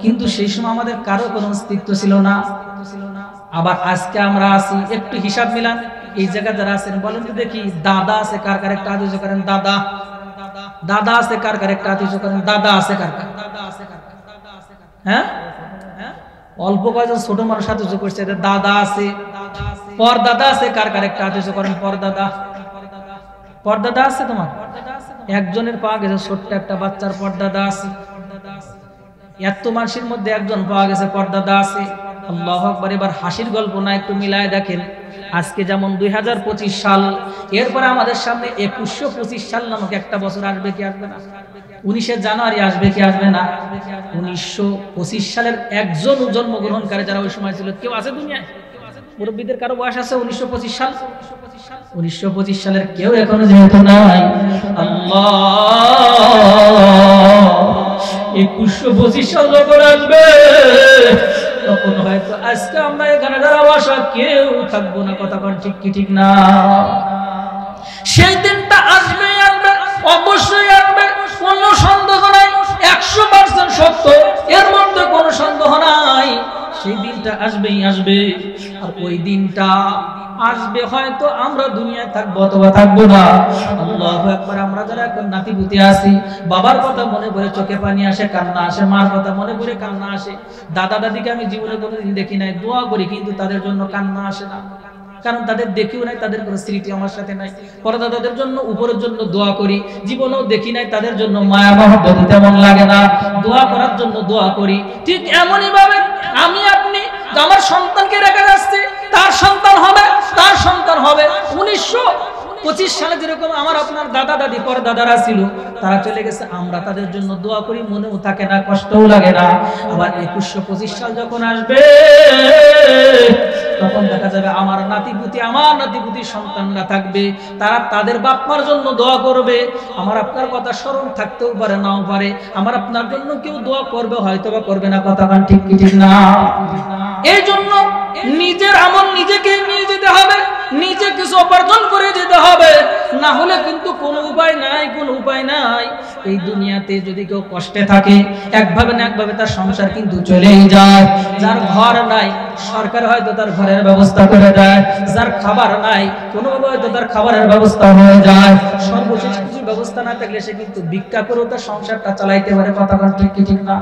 কিন্তু সেই সময় আমাদের কারো কোনো অস্তিত্ব ছিল না। আবার আজকে আমরা আছি, একটু হিসাব মিলান। এই জায়গা যারা আছেন বলেন তো দেখি, দাদা আছে কার কার? একটা আদেশ করেন দাদা। দাদা আছে কার কার? একটা আদেশ করেন দাদা আছে কার কার? হ্যাঁ, অল্প কয়েকজন ছোট মানুষ সাথে যোগ করছে, দাদা আছে। পরদাদা আছে কার কার? একটা আদেশ করেন পরদাদা। পরদাদা আছে তোমার? একজনের পাওয়া গেছে, ছোট্ট একটা বাচ্চার পরদাদা আছে। এত মানুষের মধ্যে একজন পাওয়া গেছে পরদাদা আছে। আল্লাহু আকবার। এবার হাসির গল্প না, একটু মিলায় দেখেন। আজকে যেমন 2025 সাল, এরপরে আমাদের সামনে 2125 সাল নামক একটা বছর আসবে কি আসবে না? 19শে জানুয়ারি আসবে কি আসবে না? 1925 সালের একজন জন্মগ্রহণকারী যারা ওই সময় ছিল, কেউ আছে দুনিয়ায়? মুরব্বীদের কারো বয়স আছে 1925 সাল? 1925 সালের কেউ এখনো যেহেতু নাই। আল্লাহ, 2125 সাল যখন আসবে তখন হয়তো আজকে আমরা এখানে যারা বসা কেউ থাকবো না। কথা কোন ঠিক কি ঠিক না? সেই দিনটা আসবে, আসবে, অবশ্যই আসবে, কোনো সন্দেহ নাই। 100% সত্য, এর মধ্যে কোনো সন্দেহ নাই। সেই দিনটা আসবেই আসবে। আর ওই দিনটা আসবে হয়তো আমরা দুনিয়ায় থাকবো অথবা থাকবো না। আল্লাহু আকবার। আমরা যারা এখন নাতিপুতি আছি, বাবার কথা মনে করে চোখে পানি আসে, কান্না আসে, মার কথা মনে করে কান্না আসে। দাদা দাদিকে আমি জীবনে কোনোদিন দেখি নাই, দোয়া করি, কিন্তু তাদের জন্য কান্না আসে না, কারণ তাদের দেখিও নাই, তাদের কোনো স্মৃতি আমার সাথে নাই। পরদাদাদের জন্য, উপরের জন্য দোয়া করি, জীবনেও দেখি নাই, তাদের জন্য মায়া মহব্বত তেমন লাগে না, দোয়া করার জন্য দোয়া করি। ঠিক এমনই ভাবে আমি আপনি আমার সন্তানকে রেখে যাচ্ছি, তার সন্তান হবে, তার সন্তান হবে। 1925 সালে যেরকম আমার আপনার দাদা দাদি পর দাদারা ছিল, তারা চলে গেছে, আমরা তাদের জন্য দোয়া করি, মনেও থাকে না, কষ্টও লাগে না। আবার 2125 সাল যখন আসবে তখন দেখা যাবে আমার নাতিপুতি, আমার নাতিপুতির সন্তানরা থাকবে, তারা তাদের বাপ মার জন্য দোয়া করবে। আমার আপনার কথা স্মরণ থাকতেও পারে, নাও পারে। আমার আপনার জন্য কেউ দোয়া করবে, হয়তো বা করবে না। কথা কান ঠিক কি ঠিক না? এই জন্য নিজের আমল নিজেকে নিয়ে যেতে হবে, নিজে কিছু উপার্জন করে যেতে হবে, না হলে কিন্তু কোনো উপায় নাই, কোনো উপায় নাই। এই দুনিয়াতে যদি কেউ কষ্টে থাকে, একভাবে না একভাবে তার সংসার কিন্তু চলেই যায়। যার ঘর নাই, সরকার হয়তো তার ঘরের ব্যবস্থা করে দেয়। যার খাবার নাই, কোনোভাবে হয়তো তার খাবারের ব্যবস্থা হয়ে যায়। সর্বশেষ কিছু ব্যবস্থা না থাকলে সে কিন্তু ভিক্ষা করেও তার সংসারটা চালাইতে পারে। কথা ঠিক কি ঠিক না?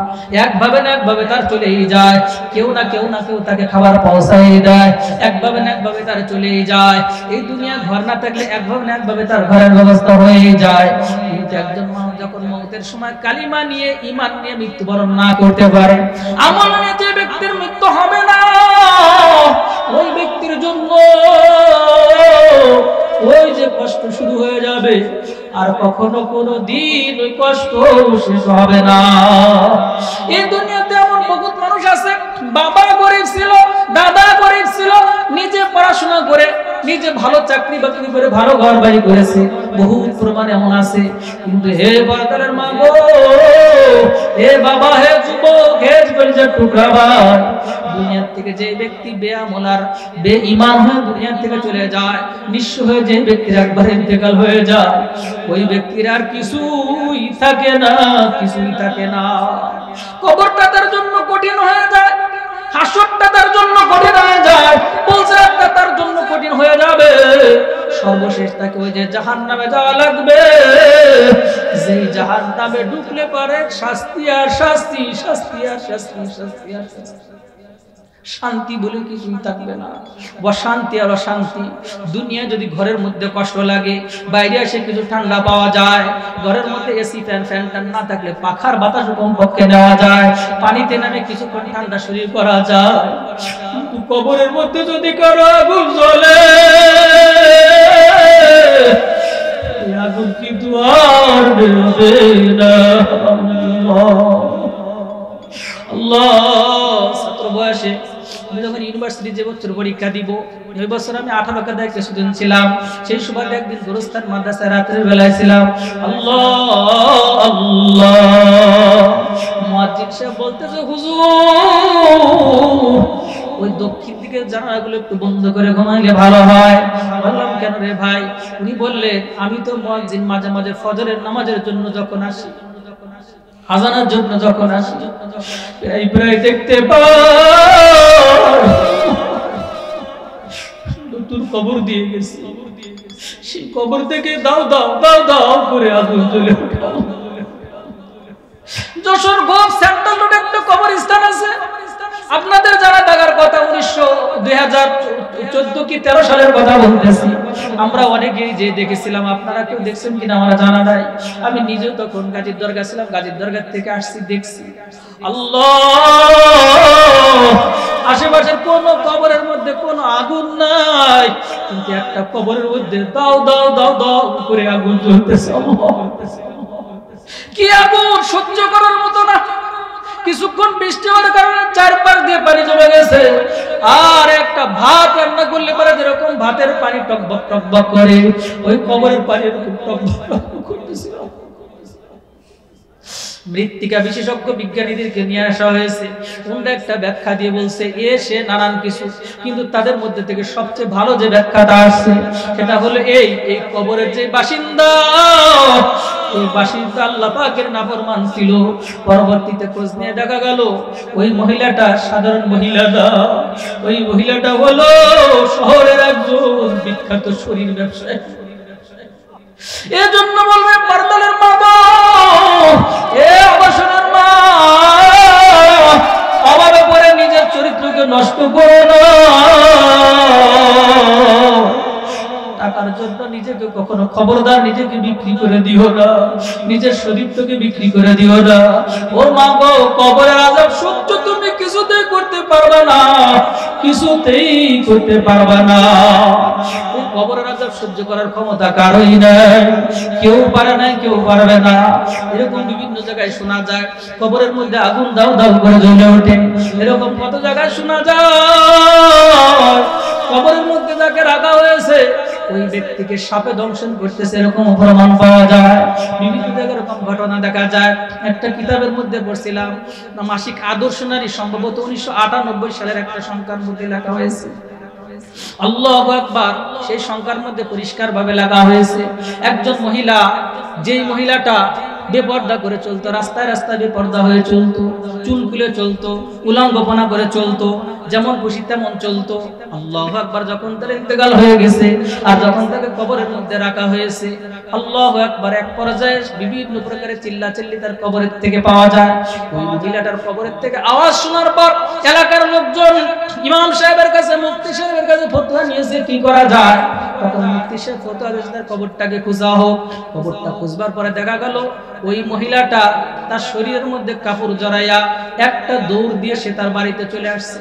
একভাবে না একভাবে তার চলেই যায়, কেউ না কেউ না কেউ তাকে খাবার পৌঁছাই দেয়, একভাবে না একভাবে তার চলেই যায়। এই দুনিয়া ঘর না থাকলে একভাবে না একভাবে তার ঘরের ব্যবস্থা হয়ে যায়। কিন্তু একজন মানুষ যখন মওতের সময় কালিমা নিয়ে, ঈমান নিয়ে মৃত্যুবরণ না করতে পারে, আমল নিয়ে যে ব্যক্তির মৃত্যু হবে না, ওই ব্যক্তির জন্য ওই যে কষ্ট শুরু হয়ে যাবে, আর কখনো কোনো দিন ওই কষ্ট শেষ হবে না। এই দুনিয়াতে এমন বহুত মানুষ আছে, বাবা গরিব ছিল, দাদা গরিব ছিল, নিজে পড়াশোনা করে, নিজে ভালো চাকরি বাকরি করে ভালো ঘর বাড়ি করেছে, বহুত প্রমাণ এমন আছে। কিন্তু হে বাজারের মা গো, হে বাবা, হে যুবক, হে কলিজার টুকরা ভাই, দুনিয়া থেকে যে ব্যক্তি বেআমল আর বেঈমান হয়ে দুনিয়া থেকে চলে যায়, নিঃস্ব হয়ে যে ব্যক্তির একবার ইন্তেকাল হয়ে যায়, ওই ব্যক্তির আর কিছুই থাকে না, কিছুই থাকে না। কবরটা তার জন্য কঠিন হয়ে যায়, হাসরটা তার জন্য কঠিন হয়ে যায়, পুলসিরাতটা তার জন্য কঠিন হয়ে যাবে। সর্বশেষ তাকে ওই যে জাহান্নামে যাওয়া লাগবে, যেই জাহান্নামে ঢুকলে পারে শাস্তি আর শাস্তি, শাস্তি আর শাস্তি, শাস্তি আর শাস্তি। শান্তি বলে কিছুই থাকবে না, অশান্তি আর অশান্তি। দুনিয়া যদি ঘরের মধ্যে কষ্ট লাগে, বাইরে এসে কিছু ঠান্ডা পাওয়া যায়, ঘরের মধ্যে এসি ফ্যান টান না থাকলে পাখার বাতাস কমপক্ষে নেওয়া যায়, পানিতে নামে কিছুক্ষণ ঠান্ডা শরীর করা যায়। কিন্তু কবরের মধ্যে যদি কারো আগুন জ্বলে, আগুন কিন্তু আর বেরোবে না। আল্লাহ, ছাত্র বয়সে আমি যখন ইউনিভার্সিটি যে বছর পরীক্ষা দিব, ওই বছর আমি 18 কাদায় একটা স্টুডেন্ট ছিলাম। সেই সুবাদে একদিন গোরস্থান মাদ্রাসায় রাতের বেলায় ছিলাম। আল্লাহ আল্লাহ, মুয়াজ্জিন সাহেব বলতেছে, হুজুর ওই দক্ষিণ দিকে জানালাগুলো একটু বন্ধ করে ঘুমাইলে ভালো হয়। বললাম, কেন রে ভাই? উনি বললেন, আমি তো মুয়াজ্জিন মাঝে মাঝে ফজরের নামাজের জন্য যখন আসি, আজানের জন্য যখন আসি, প্রায় দেখতে পাই নতুন কবর দিয়ে গেছে, সেই কবর থেকে দাও দাও দাও দাও করে আগুন জ্বলে ওঠে। যশোর গোপ সেন্ট্রাল রোডে একটা কবরস্থান আছে, আপনাদের যারা থাকার কথা, 2014 কি 13 সালের কথা বলতেছি। আমরা অনেকেই যে দেখেছিলাম, আপনারা কেউ দেখছেন কিনা আমার জানা নাই। আমি নিজেও তখন গাজীর দরগা ছিলাম, গাজীর দরগা থেকে আসছি, দেখছি। আল্লাহ, আশেপাশের কোন কবরের মধ্যে কোনো আগুন নাই, কিন্তু একটা কবরের মধ্যে দাও দাও দাও দাও করে আগুন জ্বলতেছে। কি আগুন, সহ্য করার মতো না। কিছুক্ষণ বৃষ্টি হওয়ার কারণে চারপাশ দিয়ে পানি জমে গেছে। আর একটা ভাত রান্না করলে পরে যেরকম ভাতের পানি টকবক টকবক করে, ওই কবরের পানি এরকম টকবক টকবক করতেছিল। মৃত্তিকা বিশেষজ্ঞ বিজ্ঞানীদেরকে নিয়ে আসা হয়েছে, কোনটা একটা ব্যাখ্যা দিয়ে বলছে সে নানান কিছু, কিন্তু তাদের মধ্যে থেকে সবচেয়ে ভালো যে ব্যাখ্যাটা আসছে সেটা হলো এই কবরের যে বাসিন্দা, ওই বাসিন্দা আল্লাহ পাকের নাফরমান ছিল। পরবর্তীতে খোঁজ নিয়ে দেখা গেল ওই মহিলাটা সাধারণ মহিলা না, ওই মহিলাটা হলো শহরের একজন বিখ্যাত শরীর ব্যবসায়ী। এজন্য বলবে পর্দালের মা, অবসরের মা, অভাবে পড়ে নিজের চরিত্রকে নষ্ট করো না। টাকার জন্য নিজেকে কখনো খবরদার নিজেকে বিক্রি করে দিও না, নিজের শরীরটাকে বিক্রি করে দিও না। ও মা গো, কবরের আযাব সহ্য তুমি কিছুতেই করতে পারবে না, কিছুতেই করতে পারবে না। কবরের আযাব সহ্য করার ক্ষমতা কারোই নাই, কেউ পারে না, কেউ পারবে না। এরকম বিভিন্ন জায়গায় শোনা যায় কবরের মধ্যে আগুন দাও দাও করে জ্বলে ওঠে। এরকম কত জায়গায় শোনা যায় কবরের মধ্যে যাকে রাখা হয়েছে ওই ব্যক্তিকে সাপে দংশন করতেছে, এরকম প্রমাণ পাওয়া যায়। বিভিন্ন জায়গায় এরকম ঘটনা দেখা যায়। একটা কিতাবের মধ্যে পড়ছিলাম, মাসিক আদর্শ নারী, সম্ভবত 1998 সালের একটা সংখ্যার মধ্যে লেখা হয়েছে। আল্লাহু আকবার, সেই সংখ্যার মধ্যে পরিষ্কার ভাবে লেখা হয়েছে একজন মহিলা, যেই মহিলাটা বেপর্দা করে চলতো, রাস্তায় রাস্তায় বেপর্দা হয়ে চলতো, চুল খুলে চলতো, উলঙ্গপনা করে চলতো, যেমন খুশি তেমন চলতো। আল্লাহু আকবার, যখন তার ইন্তেকাল হয়ে গেছে আর যখন তাকে কবরের মধ্যে রাখা হয়েছে, আল্লাহু আকবার, এক পর্যায়ে বিভিন্ন প্রকারের চিল্লাচিল্লি তার কবরের থেকে পাওয়া যায়। ওই মহিলাটার কবরের থেকে আওয়াজ শোনার পর এলাকার লোকজন ইমাম সাহেবের কাছে, মুফতি সাহেবের কাছে ফতোয়া নিয়েছে কি করা যায়। তখন মুফতি সাহেব ফতোয়া দিয়েছে তার কবরটাকে খোঁজা হোক। কবরটা খুঁজবার পরে দেখা গেল ওই মহিলাটা তার শরীরের মধ্যে কাপড় জড়াইয়া একটা দৌড় দিয়ে সে তার বাড়িতে চলে আসছে।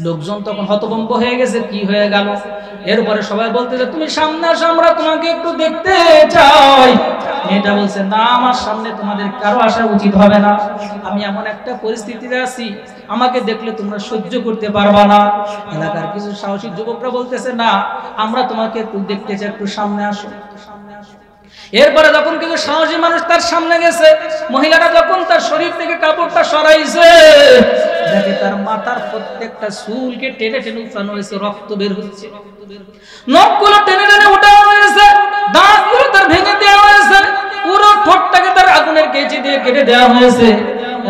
লোকজন তখন হতভম্ব হয়ে গেছে, কি হয়ে গেল। এরপরে সবাই বলতেছে, তুমি সামনে আসো, আমরা তোমাকে একটু দেখতে চাই। মেয়েটা বলছে, না, আমার সামনে তোমাদের কারো আসা উচিত হবে না, আমি এমন একটা পরিস্থিতিতে আছি, আমাকে দেখলে তোমরা সহ্য করতে পারবা না। এলাকার কিছু সাহসী যুবকরা বলতেছে, না, আমরা তোমাকে একটু দেখতে চাই, একটু সামনে আসো। এরপরে যখন কিছু সাহসী মানুষ তার সামনে গেছে, মহিলাটা যখন তার শরীর থেকে কাপড়টা সরাইছে, দেখে তার মাথার প্রত্যেকটা চুলকে টেনে টেনে উঠানো হয়েছে, রক্ত বের হচ্ছে, নখগুলো টেনে টেনে উঠানো হয়েছে, দাঁতগুলো তার ভেঙে দেওয়া হয়েছে, পুরো ঠোঁটটাকে তার আগুনের কেচি দিয়ে কেটে দেওয়া হয়েছে।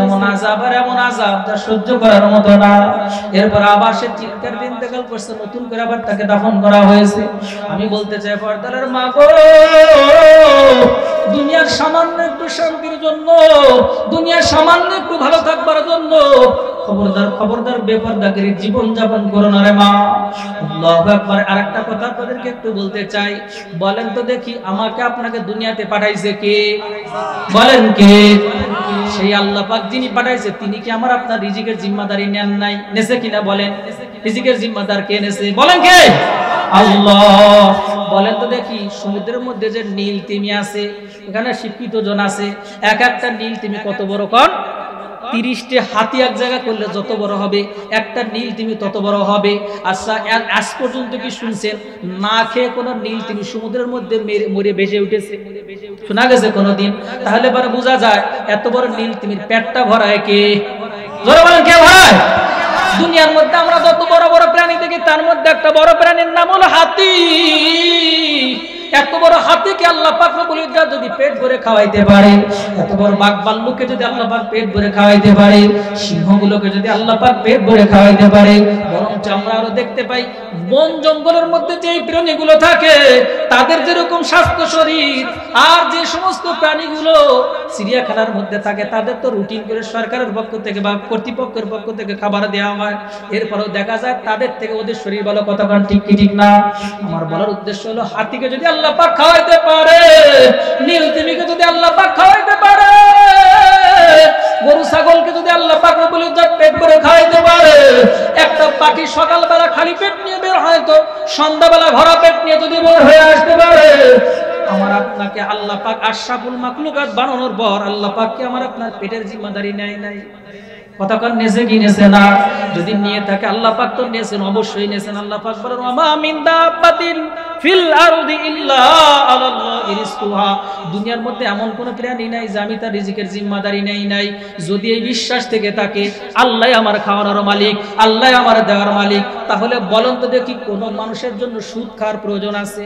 এমন আযাব আর এমন আযাব যা সহ্য করার মতো না। এরপর আবার সে চিৎকার দিয়ে ইন্তেকাল করছে, নতুন করে আবার তাকে দাফন করা হয়েছে। আমি বলতে চাই, পর্দার মা গো, দুনিয়ার সামান্য একটু শান্তির জন্য, দুনিয়ার সামান্য একটু ভালো থাকবার জন্য খবরদার খবরদার বেপরদাগিরি জীবন যাপন করো না রে মা। আল্লাহু আকবার। আরেকটা কথা আপনাদেরকে একটু বলতে চাই, বলেন তো দেখি আমাকে আপনাকে দুনিয়াতে পাঠাইছে কে? বলেন কে? সেই আল্লাহ পাক যিনি পাঠাইছে তিনি কি আমার আপনার রিজিকের জিম্মাদারি নেন নাই? নেছে কিনা বলেন? রিজিকের জিম্মাদার কে নেছে? বলেন কে? আল্লাহ। বলেন তো দেখি সমুদ্রের মধ্যে যে নীল তিমি আছে, এখানে শিক্ষিত জন আছে, এক একটা নীল তিমি কত বড় কোন? 30টি হাতি এক জায়গা করলে যত বড় হবে একটা নীল তিমি তত বড় হবে। আচ্ছা আজ পর্যন্ত কি শুনছেন না খেয়ে কোন নীল তিমি সমুদ্রের মধ্যে মরে ভেসে উঠেছে? শোনা গেছে কোনদিন? তাহলে পরে বোঝা যায় এত বড় নীল তিমির পেটটা ভরায় কে? জোরে বলেন কে ভরায়? দুনিয়ার মধ্যে আমরা যত বড় বড় প্রাণী দেখি তার মধ্যে একটা বড় প্রাণীর নাম হলো হাতি। এত বড় হাতিকে আল্লাহ পাক রব্বুল ইজ্জত যদি পেট ভরে খাওয়াইতে পারে, এত বড় বাঘ ভাল্লুককে যদি আল্লাহ পাক পেট ভরে খাওয়াইতে পারে, সিংহগুলোকে যদি আল্লাহ পাক পেট ভরে খাওয়াইতে পারে, বরঞ্চ আমরা আরো দেখতে পাই বন জঙ্গলের মধ্যে যে প্রাণীগুলো থাকে তাদের যেরকম স্বাস্থ্য শরীর, আর যে সমস্ত প্রাণীগুলো চিড়িয়াখানার মধ্যে থাকে তাদের তো রুটিন করে সরকারের পক্ষ থেকে বা কর্তৃপক্ষের পক্ষ থেকে খাবার দেওয়া হয়, এরপরেও দেখা যায় তাদের থেকে ওদের শরীর ভালো। কতক্ষণ ঠিক কি ঠিক না? আমার বলার উদ্দেশ্য হলো হাতিকে যদি আল্লাহ পাক খাওয়াইতে পারে, নীল তিমিকে যদি আল্লাহ পাক খাওয়াইতে পারে, গরু ছাগলকে যদি আল্লাহ পাক রব্বুল ইজ্জত পেট ভরে খাওয়াইতে পারে, একটা পাখি সকালবেলা খালি পেট নিয়ে বের হয় তো সন্ধ্যাবেলা ভরা পেট নিয়ে যদি বের হয়ে আসতে পারে, আমার আপনাকে আল্লাহ পাক আশরাফুল মাখলুকাত বানানোর পর আল্লাহ পাক কি আমার আপনার পেটের জিম্মাদারি নেয় নাই? কতক্ষণ নেছে কি নেছে না? যদি নিয়ে থাকে আল্লাহ পাক তো নেছেন, অবশ্যই নেছেন। আল্লাহ পাক বলেন ওয়া মিন দাব্বাতিন ফিল আরদি ইল্লা আলাল্লাহি রিজকুহা। দুনিয়ার মধ্যে এমন কোন প্রাণী নাই যে আমি তার রিজিকের জিম্মাদারি নেই নাই। যদি এই বিশ্বাস থেকে থাকে আল্লাহ আমার খাওয়ানোর মালিক, আল্লাহ আমার দেওয়ার মালিক, তাহলে বলেন তো দেখি কোন মানুষের জন্য সুদ খাওয়ার প্রয়োজন আছে?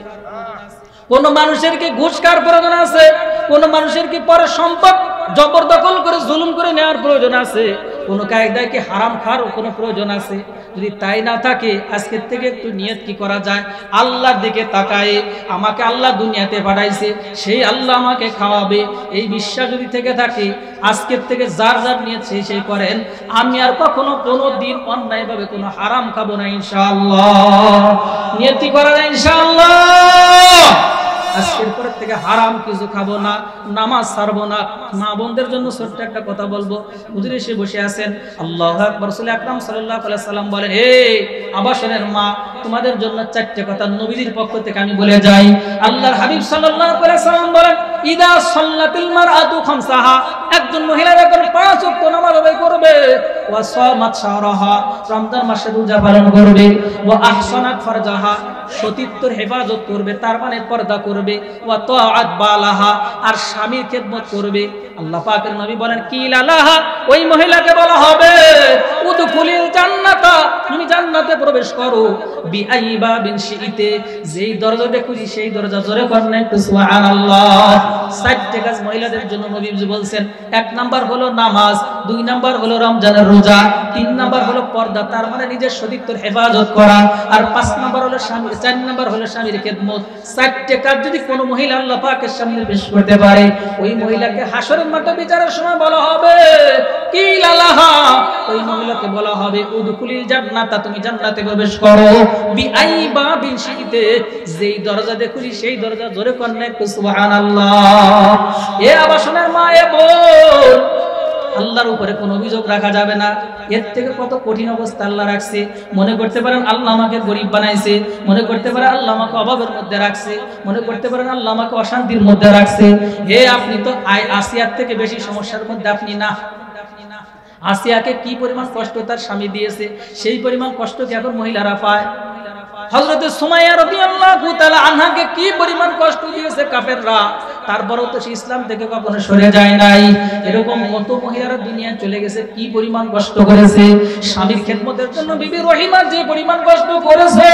কোন মানুষের কি ঘুষ খাওয়ার প্রয়োজন আছে? কোন মানুষের কি পরের সম্পদ জবরদখল করে জুলুম করে নেওয়ার প্রয়োজন আছে? কোন কায়দায় কি হারাম খাওয়ার কোনো প্রয়োজন আছে? যদি তাই না থাকে আজকের থেকে একটু নিয়ত কি করা যায়, আল্লাহর দিকে তাকায় আমাকে আল্লাহ দুনিয়াতে পাঠাইছে, সেই আল্লাহ আমাকে খাওয়াবে, এই বিশ্বাস যদি থেকে থাকে আজকের থেকে যার যার নিয়ত সেই করেন। আমি আর কখনো কোনো দিন অন্যায়ভাবে কোনো হারাম খাবো না ইনশাআল্লাহ। নিয়ত করা যায় ইনশাআল্লাহ। আজকের পর থেকে হারাম কিছু খাবো না, নামাজ ছাড়বো না। মা বোনদের জন্য ছোট্ট একটা কথা বলবো, হুজুর এসে বসে আছেন, আল্লাহু আকবার। রাসূল আকরাম সাল্লাল্লাহু আলাইহি সাল্লাম বলেন, হে আবাসনের মা, তোমাদের জন্য চারটি কথা নবীজির পক্ষ থেকে আমি বলে যাই। আল্লাহর হাবিব সাল্লাল্লাহু আলাইহি সাল্লাম বলেন, ইদা সাল্লাতিল মারআতু খামসাহা, একজন মহিলা যখন 5 ওয়াক্ত নামাজ আদায় করবে, ওয়া সামাত শাহরাহা, রমজান মাসে রোজা পালন করবে, ওয়া আহসানাত ফারজাহা, সতীত্বর হেফাজত করবে, তার মানে পর্দা করবে, ওয়া তাআত বালাহা, আর স্বামীর খেদমত করবে। আল্লাহ পাকের নবী বলেন, কি লালাহা, ওই মহিলাকে বলা হবে উদখুলিল জান্নাতা, তুমি জান্নাতে প্রবেশ করো, বিআইবা বিন শিইতে, যেই দরজাতে খুশি সেই দরজা। জোরে করেন একটু সুবহানাল্লাহ। 4টি কাজ মহিলাদের জন্য নবী বলছেন। 1 নাম্বার হলো নামাজ, 2 নাম্বার হলো রমজানের রোজা, 3 নাম্বার হলো পর্দা, তার মানে নিজের সতীত্বর হেফাজত করা, আর 5 নাম্বার হলো স্বামী, 4 নাম্বার হলো স্বামীর খেদমত। 4টি কাজ যদি কোনো মহিলা আল্লাহ পাকের সামনে পেশ করতে পারে, ওই মহিলাকে হাসরের মাঠে বিচারের সময় বলা হবে কি লালাহা, ওই মহিলাকে বলা হবে উদখুলিল জান্নাতা, তুমি জান্নাতে প্রবেশ করো, বিআইবা বিন শিইতে, যেই দরজা দিয়ে খুশি সেই দরজা। জোরে করেন একটু সুবহানাল্লাহ। এ আবাসনের মা, এ বোন, আল্লাহর উপরে কোনো অভিযোগ রাখা যাবে না। এর থেকে কত কঠিন অবস্থা আল্লাহ রাখছে। মনে করতে পারেন আল্লাহ আমাকে গরিব বানাইছে, মনে করতে পারেন আল্লাহ আমাকে অভাবের মধ্যে রাখছে, মনে করতে পারেন আল্লাহ আমাকে অশান্তির মধ্যে রাখছে। হে আপনি তো আসিয়ার থেকে বেশি সমস্যার মধ্যে আপনি না। আসিয়াকে কি পরিমাণ কষ্ট তার স্বামী দিয়েছে, সেই পরিমাণ কষ্ট কি এখন মহিলারা পায়? হযরত সুমাইয়া রাদিয়াল্লাহু তাআলা আনহাকে কি পরিমাণ কষ্ট দিয়েছে কাফেররা, তারপরেও তো সে ইসলাম থেকে কখনো সরে যায় নাই। এরকম কত মহিলারা দুনিয়া চলে গেছে, কি পরিমাণ কষ্ট করেছে। স্বামীর খেদমতের জন্য বিবি রহিমা যে পরিমাণ কষ্ট করেছে,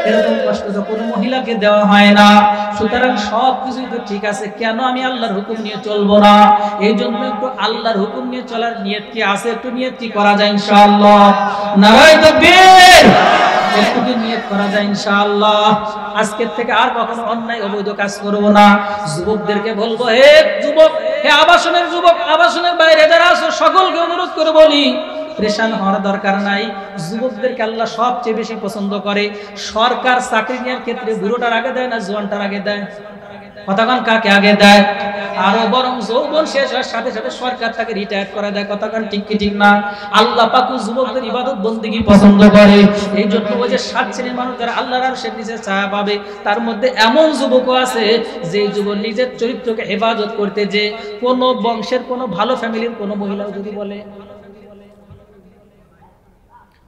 এরকম কষ্ট তো কোনো মহিলাকে দেওয়া হয় না। সুতরাং সব কিছুই তো ঠিক আছে, কেন আমি আল্লাহর হুকুম নিয়ে চলবো না? এই জন্য একটু আল্লাহর হুকুম নিয়ে চলার নিয়ত কি আছে? একটু নিয়ত কি করা যায় ইনশাআল্লাহ? নারায়ে তাকবীর। একটু নিয়ত করা যায় ইনশাআল্লাহ। আজকের থেকে আর কখনো অন্যায় অবৈধ কাজ করব না। যুবকদেরকে বলবো, হে যুবক, হে আবাসনের যুবক, আবাসনের বাইরে যারা আছো সকলকে অনুরোধ করে বলি, প্রেশান হওয়ার দরকার নাই। যুবকদেরকে আল্লাহ সবচেয়ে বেশি পছন্দ করে। সরকার চাকরি নেওয়ার ক্ষেত্রে বুড়োটার আগে দেয় না জোয়ানটার আগে দেয়? কতক্ষণ কাকে আগে দেয়? আরো বরং যৌবন শেষ হওয়ার সাথে সাথে সরকার তাকে রিটায়ার করে দেয়। কতক্ষণ ঠিক কি ঠিক না? আল্লাহ পাক যুবকদের ইবাদত বন্দেগী পছন্দ করে। এই জন্য ওই যে 7 শ্রেণীর মানুষ যারা আল্লাহর আরশের নিচে ছায়া পাবে, তার মধ্যে এমন যুবকও আছে যে যুবক নিজের চরিত্রকে হেফাজত করতে, যে কোন বংশের কোন ভালো ফ্যামিলির কোন মহিলাও যদি বলে,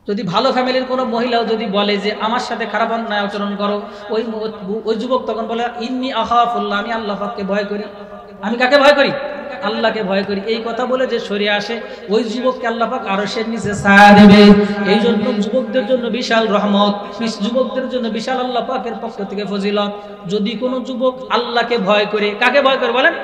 যদি ভালো ফ্যামিলির কোনো মহিলাও যদি বলে যে আমার সাথে খারাপ অন্যায় আচরণ করো, ওই যুবক তখন বলে ইন্নী আখাফুল্লাহ, আমি আল্লাহ পাককে ভয় করি। আমি কাকে ভয় করি? আল্লাহকে ভয় করি। এই কথা বলে যে সরে আসে, ওই যুবককে আল্লাহ পাক আরশের নিচে ছায়া দেবে। এই জন্য যুবকদের জন্য বিশাল রহমত, যুবকদের জন্য বিশাল আল্লাহ পাকের পক্ষ থেকে ফজিলত। যদি কোনো যুবক আল্লাহকে ভয় করে, কাকে ভয় করে বলেন?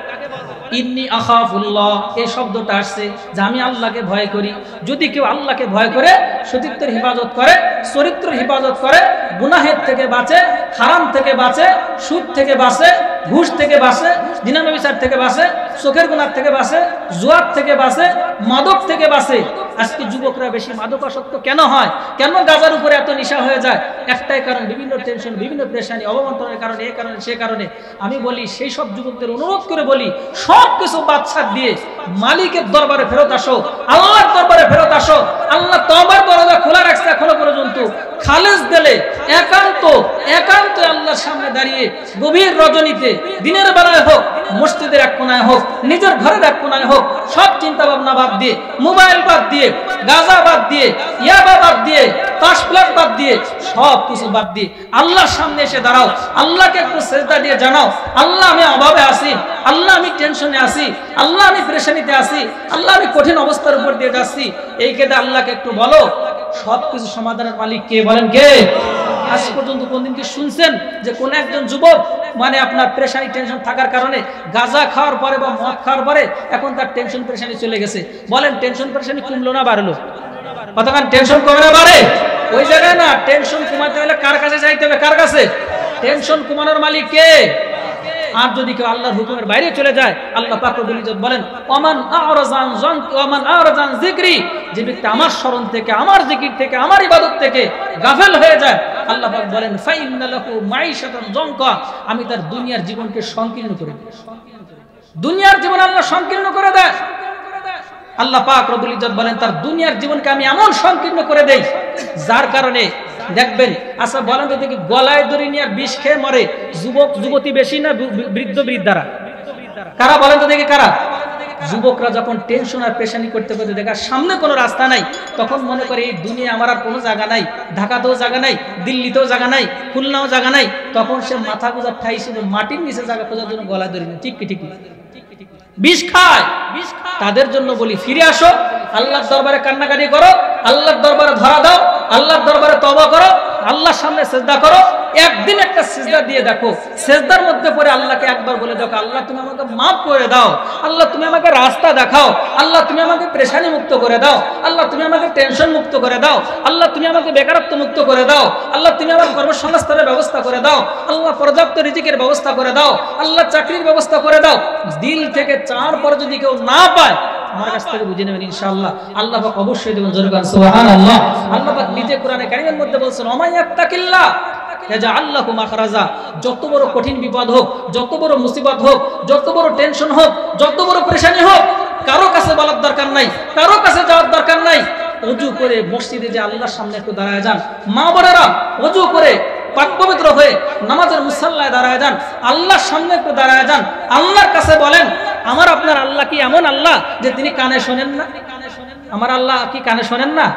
ইন্নী আখাফুল্লাহ, এই শব্দটা আসছে যে আমি আল্লাহকে ভয় করি। যদি কেউ আল্লাহকে ভয় করে, সতীত্বের হেফাজত করে, চরিত্রের হেফাজত করে, গুনাহের থেকে বাঁচে, হারাম থেকে বাঁচে, সুদ থেকে বাঁচে, ঘুষ থেকে বাঁচে, জিনা ব্যভিচার থেকে বাঁচে, চোখের গুনাহ থেকে বাঁচে, জুয়ার থেকে বাঁচে, মাদক থেকে বাঁচে। আজকে যুবকরা বেশি মাদকাসক্ত কেন হয়? কেন গাজার উপরে এত নেশা হয়ে যায়? একটাই কারণ, বিভিন্ন টেনশন, বিভিন্ন পেরেশানি, অবমন্ত্রণের কারণে, এই কারণে সে কারণে। আমি বলি সেই সব যুবকদের অনুরোধ করে বলি, সব কিছু বাদশাহ দিয়ে মালিকের দরবারে ফেরত আসো, আল্লাহর দরবারে ফেরত আসো। আল্লাহ তওবার দরজা খোলা রাখছে এখনো পর্যন্ত। খালেস দিলে একান্ত একান্ত আল্লাহর সামনে দাঁড়িয়ে গভীর রজনীতে, দিনের বেলায় হোক, মসজিদের এক কোনায় হোক, নিজের ঘরের এক কোনায় হোক, সব চিন্তা ভাবনা বাদ দিয়ে, মোবাইল বাদ দিয়ে, গাঁজা বাদ দিয়ে, ইয়াবা বাদ দিয়ে, তাস প্লাট বাদ দিয়ে, সব কিছু বাদ দিয়ে আল্লাহর সামনে এসে দাঁড়াও। আল্লাহকে একটু সেজদা দিয়ে জানাও, আল্লাহ আমি অভাবে আছি, আল্লাহ আমি টেনশনে আছি, আল্লাহ আমি পেরেশানিতে আছি, আল্লাহ আমি কঠিন অবস্থার উপর দিয়ে যাচ্ছি। এই কেদে আল্লাহকে একটু বলো। সবকিছু সমাধানের মালিক কে বলেন? কে? আজ পর্যন্ত কোনদিন কি শুনছেন যে কোন একজন যুবক মানে আপনার পেরেশানি টেনশন থাকার কারণে গাঁজা খাওয়ার পরে বা মদ খাওয়ার পরে এখন তার টেনশন পেরেশানি চলে গেছে? বলেন টেনশন পেরেশানি কমলো না বাড়লো? কতক্ষণ টেনশন কমে না বাড়ে? ওই জায়গায় না, টেনশন কমাতে হলে কার কাছে যাইতে হবে? কার কাছে? টেনশন কমানোর মালিক কে? আর যদি কেউ আল্লাহর হুকুমের বাইরে চলে যায়, আল্লাহ পাক রব্বুল ইজ্জত বলেন ওমান আরাজান যানকি ওমান আরাজান যিকরি, যে ব্যক্তি আমার স্মরণ থেকে, আমার জিকির থেকে, আমার ইবাদত থেকে গাফেল হয়ে যায়, আল্লাহ পাক বলেন ফাইন্না লাহু মাইশাতান যানকা, আমি তার দুনিয়ার জীবনকে সংকীর্ণ করে দেই। দুনিয়ার জীবন আল্লাহ সংকীর্ণ করে দেয়। আল্লাহ পাক রব্বুল ইজ্জত বলেন তার দুনিয়ার জীবনকে আমি এমন সংকীর্ণ করে দেই, যার কারণে দেখবেন, আচ্ছা বলেন তো দেখি, গলায় দড়ি নিয়ে বিষ খেয়ে মরে যুবক যুবতী বেশি না বৃদ্ধ বৃদ্ধারা? কারা বলেন তো দেখি কারা? যুবকরা যখন টেনশন আর পেরেশানি করতে করতে দেখা সামনে কোনো রাস্তা নাই, তখন মনে করে এই দুনিয়া আমার আর কোনো জায়গা নাই, ঢাকাতেও জায়গা নাই, দিল্লিতেও জায়গা নাই, খুলনাও জায়গা নাই, তখন সে মাথা গোজার ঠাই হিসেবে মাটির নিচে জায়গা খোঁজার জন্য গলায় দড়ি নেয়। ঠিক কি ঠিক? বিষ খায়। তাদের জন্য বলি ফিরে আসো, আল্লাহর দরবারে কান্নাকাটি করো, আল্লাহর দরবারে ধরা দাও, আল্লাহর দরবারে তওবা করো, আল্লাহর সামনে সিজদা করো। একদিন একটা সিজদা দিয়ে দেখো, সিজদার মধ্যে পড়ে আল্লাহকে একবার বলে দেখো, আল্লাহ তুমি আমাকে মাফ করে দাও, আল্লাহ তুমি আমাকে রাস্তা দেখাও, আল্লাহ তুমি আমাকে পেরেশানি মুক্ত করে দাও, আল্লাহ তুমি আমাকে টেনশন মুক্ত করে দাও, আল্লাহ তুমি আমাকে বেকারত্ব মুক্ত করে দাও, আল্লাহ তুমি আমার কর্মসংস্থানের ব্যবস্থা করে দাও, আল্লাহ পর্যাপ্ত রিজিকের ব্যবস্থা করে দাও, আল্লাহ চাকরির ব্যবস্থা করে দাও। দিল থেকে চার পর যদি কেউ না পায়, আমার কাছ থেকে বুঝে নেবেন ইনশাআল্লাহ, আল্লাহ পাক অবশ্যই দেবেন। জোরে বলেন সুবহানাল্লাহ। আল্লাহ পাক নিজে কোরআনে কারীমের মধ্যে বলেছেন ওমাইয়াত্তাকিল্লাহ ইয়াজআল্লাহু মাখরাজা। যত বড় কঠিন বিপদ হোক, যত বড় মুসিবত হোক, যত বড় টেনশন হোক, যত বড় পেরেশানি হোক, কারো কাছে বলার দরকার নাই, কারো কাছে যাওয়ার দরকার নাই। ওযু করে মসজিদে যে আল্লাহর সামনে একটু দাঁড়ায় যান, মা বোনেরা ওযু করে পাক পবিত্র হয়ে নামাজের মুসাল্লায় দাঁড়ায় যান, আল্লাহর সামনে একটু দাঁড়ায় যান, আল্লাহর কাছে বলেন আমার আপনার আল্লাহ কি এমন আল্লাহ যে তিনি কানে শোনেন না? আমার আল্লাহ কি কানে শোনেন না?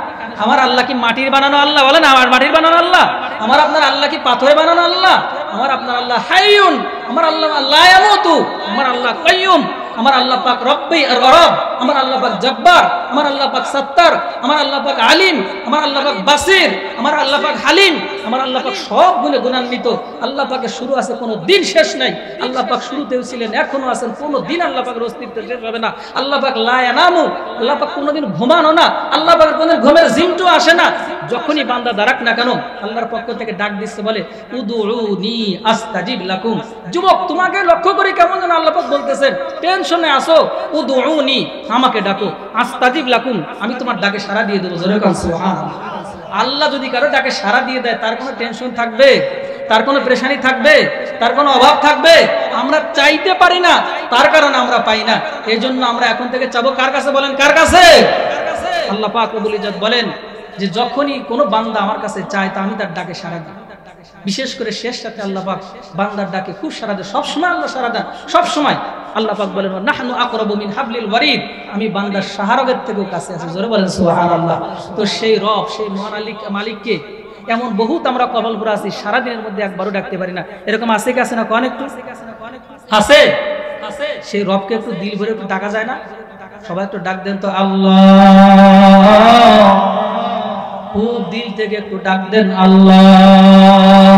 আমার আল্লাহ কি মাটির বানানো আল্লাহ? বলেন আমার মাটির বানানো আল্লাহ? আমার আপনার আল্লাহ কি পাথরে বানানো আল্লাহ? আমার আপনার আল্লাহ হাইয়ুন, আমার আল্লাহ লা ইয়ামুতু, আমার আল্লাহ কাইয়ুম, আমার আল্লাহ পাক রব্বি আর রব, আমার আল্লাহ পাক জব্বার, আমার আল্লাহ পাক সত্তার, আমার আল্লাহ পাক আলিম, আমার আল্লাহ পাক বাসির, আমার আল্লাহ পাক হালিম, আমার আল্লাহ পাক সব গুণে গুণান্বিত। আল্লাহ পাকের শুরু আছে, কোনো দিন শেষ নাই। আল্লাহ পাক শুরুতেও ছিলেন, এখনো আছেন, কোনো দিন আল্লাহ পাকের অস্তিত্ব শেষ হবে না। আল্লাহ পাক লা ইয়ানামু, আল্লাহ পাক কোনোদিন ঘুমানো না, আল্লাহ পাকের কোনোদিন ঘুমের জিমটো আসে না। যখনই বান্দা দাঁড়াক না কেন, আল্লাহর পক্ষ থেকে ডাক দিচ্ছে, বলে উদুউনি আস্তাজিব লাকুম। যুবক তোমাকে লক্ষ্য করে কেমন যেন আল্লাহ পাক বলতেছেন, টেনশনে আসো, উদুউনি আমাকে ডাকো, আস্তাজিব লাকুম, আমি তোমার ডাকে সাড়া দিয়ে দেবো। জোরে বলেন সুবহানাল্লাহ। আল্লাহ যদি কারো ডাকে সাড়া দিয়ে দেয়, তার কোনো টেনশন থাকবে? তার কোনো পেরেশানি থাকবে? তার কোনো অভাব থাকবে? আমরা চাইতে পারি না, তার কারণে আমরা পাই না। এই জন্য আমরা এখন থেকে চাবো কার কাছে? বলেন কার কাছে? আল্লাহ পাক রব্বুল ইজ্জত বলেন যে যখনই কোনো বান্দা আমার কাছে চায়, তা আমি তার ডাকে সাড়া দিই। বিশেষ করে শেষ রাতে আল্লাহ পাক বান্দার ডাকে খুব সাড়া দেয়। সবসময় আল্লাহ সাড়া দেন, সবসময়। আল্লাহ পাক বলেন নাহনু আকরাবু মিন হাবলিল ওয়ারিদ, আমি বান্দার শাহরগের থেকেও কাছে আছি। জোরে বলেন সুবহানাল্লাহ। তো সেই রব, সেই মহান মালিককে এমন বহুত আমরা কবল করে আছি, সারাদিনের মধ্যে একবারও ডাকতে পারি না। এরকম আছে কি আছে না? কোন একটু আছে? সেই রবকে একটু দিল ভরে একটু ডাকা যায় না? সবাই একটু ডাক দেন তো আল্লাহ, খুব দিল থেকে একটু ডাক দেন আল্লাহ।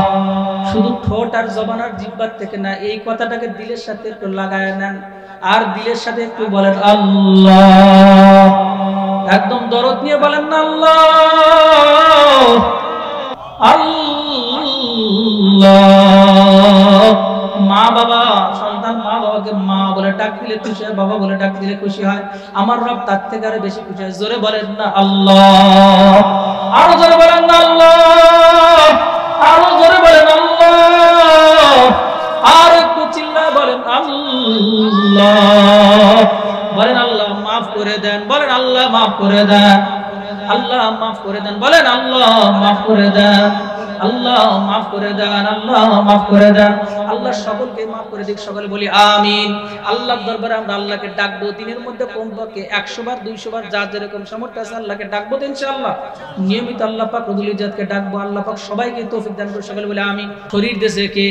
শুধু ঠোঁট আর জবান আর জিহ্বার থেকে না, এই কথাটাকে দিলের সাথে একটু লাগায় নেন, আর দিলের সাথে একটু বলেন আল্লাহ। একদম দরদ নিয়ে বলেন না আল্লাহ আল্লাহ। মা বাবা, সন্তান মা বাবাকে মা বলে ডাক দিলে খুশি হয়, বাবা বলে ডাক দিলে খুশি হয়। আমার রব তার থেকে আরো বেশি খুশি হয়। জোরে বলেন না আল্লাহ। আরো জোরে বলেন না আল্লাহ। আরো জোরে বলেন আল্লাহ। আর একটু চিল্লায় বলেন আল্লাহ। বলেন আল্লাহ মাফ করে দেন, বলেন আল্লাহ মাফ করে দেন, আল্লাহ মাফ করে দেন, বলেন আল্লাহ মাফ করে দেন, আল্লাহ মাফ করে দেন, আল্লাহ মাফ করে দেন। আল্লাহ সকলকে মাফ করে দিক, সকলে বলি আমিন। আল্লাহর দরবারে আমরা আল্লাহকে ডাকবো দিনের মধ্যে কমপক্ষে 100 বার 200 বার, যার যেরকম সামর্থ্য আছে আল্লাহকে ডাকবো ইনশাআল্লাহ। নিয়মিত আল্লাহ পাক রব্বুল ইজ্জতকে ডাকবো। আল্লাহ পাক সবাইকে তৌফিক দান করে, সকলে বলি আমিন। শরীর দেশে কে?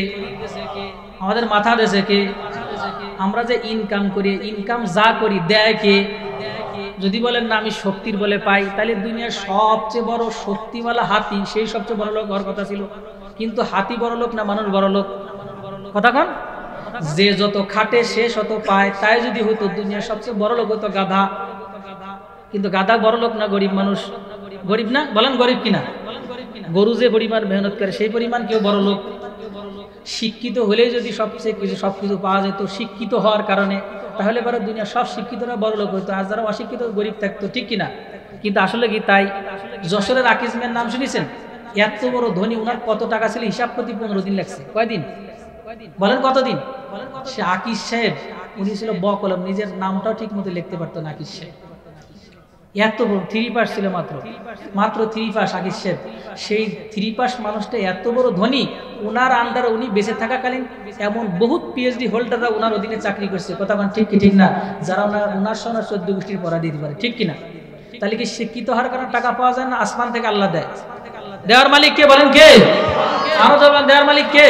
আমাদের মাথা দেশে কে? আমরা যে ইনকাম করি, ইনকাম যা করি দেয় কে? যদি বলেন না আমি শক্তির বলে পাই, তাহলে দুনিয়ার সবচেয়ে বড় শক্তিওয়ালা হাতি, সেই সবচেয়ে বড় লোক হওয়ার কথা ছিল। কিন্তু হাতি বড় লোক না মানুষ বড় লোক? কথা কন। যে যত খাটে সে শত পায়, তাই যদি হতো দুনিয়ার সবচেয়ে বড় লোক হতো গাধা। কিন্তু গাধা বড় লোক না গরিব মানুষ? গরিব না? বলেন গরিব কিনা? গরু যে পরিমাণ মেহনত করে সেই পরিমাণ কেউ বড় লোক? শিক্ষিত হলেই যদি সবকিছু পাওয়া যেত শিক্ষিত হওয়ার কারণে, তাহলে পরে দুনিয়া সব শিক্ষিতরা বড় লোক হইতো, আর যারা অশিক্ষিত গরিব থাকতো, ঠিক কিনা? কিন্তু আসলে কি তাই? যশোরের আকিজ মিয়ার নাম শুনেছেন? এত বড় ধনী, উনার কত টাকা ছিল হিসাব করতে 15 দিন লাগছে। কয়দিন? বলেন কতদিন? সে আকিজ সাহেব, উনি ছিল বকলম, নিজের নামটাও ঠিক মতো লিখতে পারতো না আকিজ সাহেব। এত বড় 3 পাস ছিল, মাত্র 3 পাস আকিজ সাহেব। সেই 3 পাস মানুষটা এত বড় ধনী, উনার আন্ডারে উনি বেঁচে থাকাকালীন এমন বহুত পিএইচডি হোল্ডাররা উনার অধীনে চাকরি করছে। কথা বলেন ঠিক কি ঠিক না? যারা উনার সঙ্গে 14 গোষ্ঠীর পড়া দিতে পারে, ঠিক কিনা? তাহলে কি শিক্ষিত হওয়ার কারণে টাকা পাওয়া যায় না? আসমান থেকে আল্লাহ দেয়। দেওয়ার মালিক কে? বলেন কে? আরো বলেন দেওয়ার মালিক কে?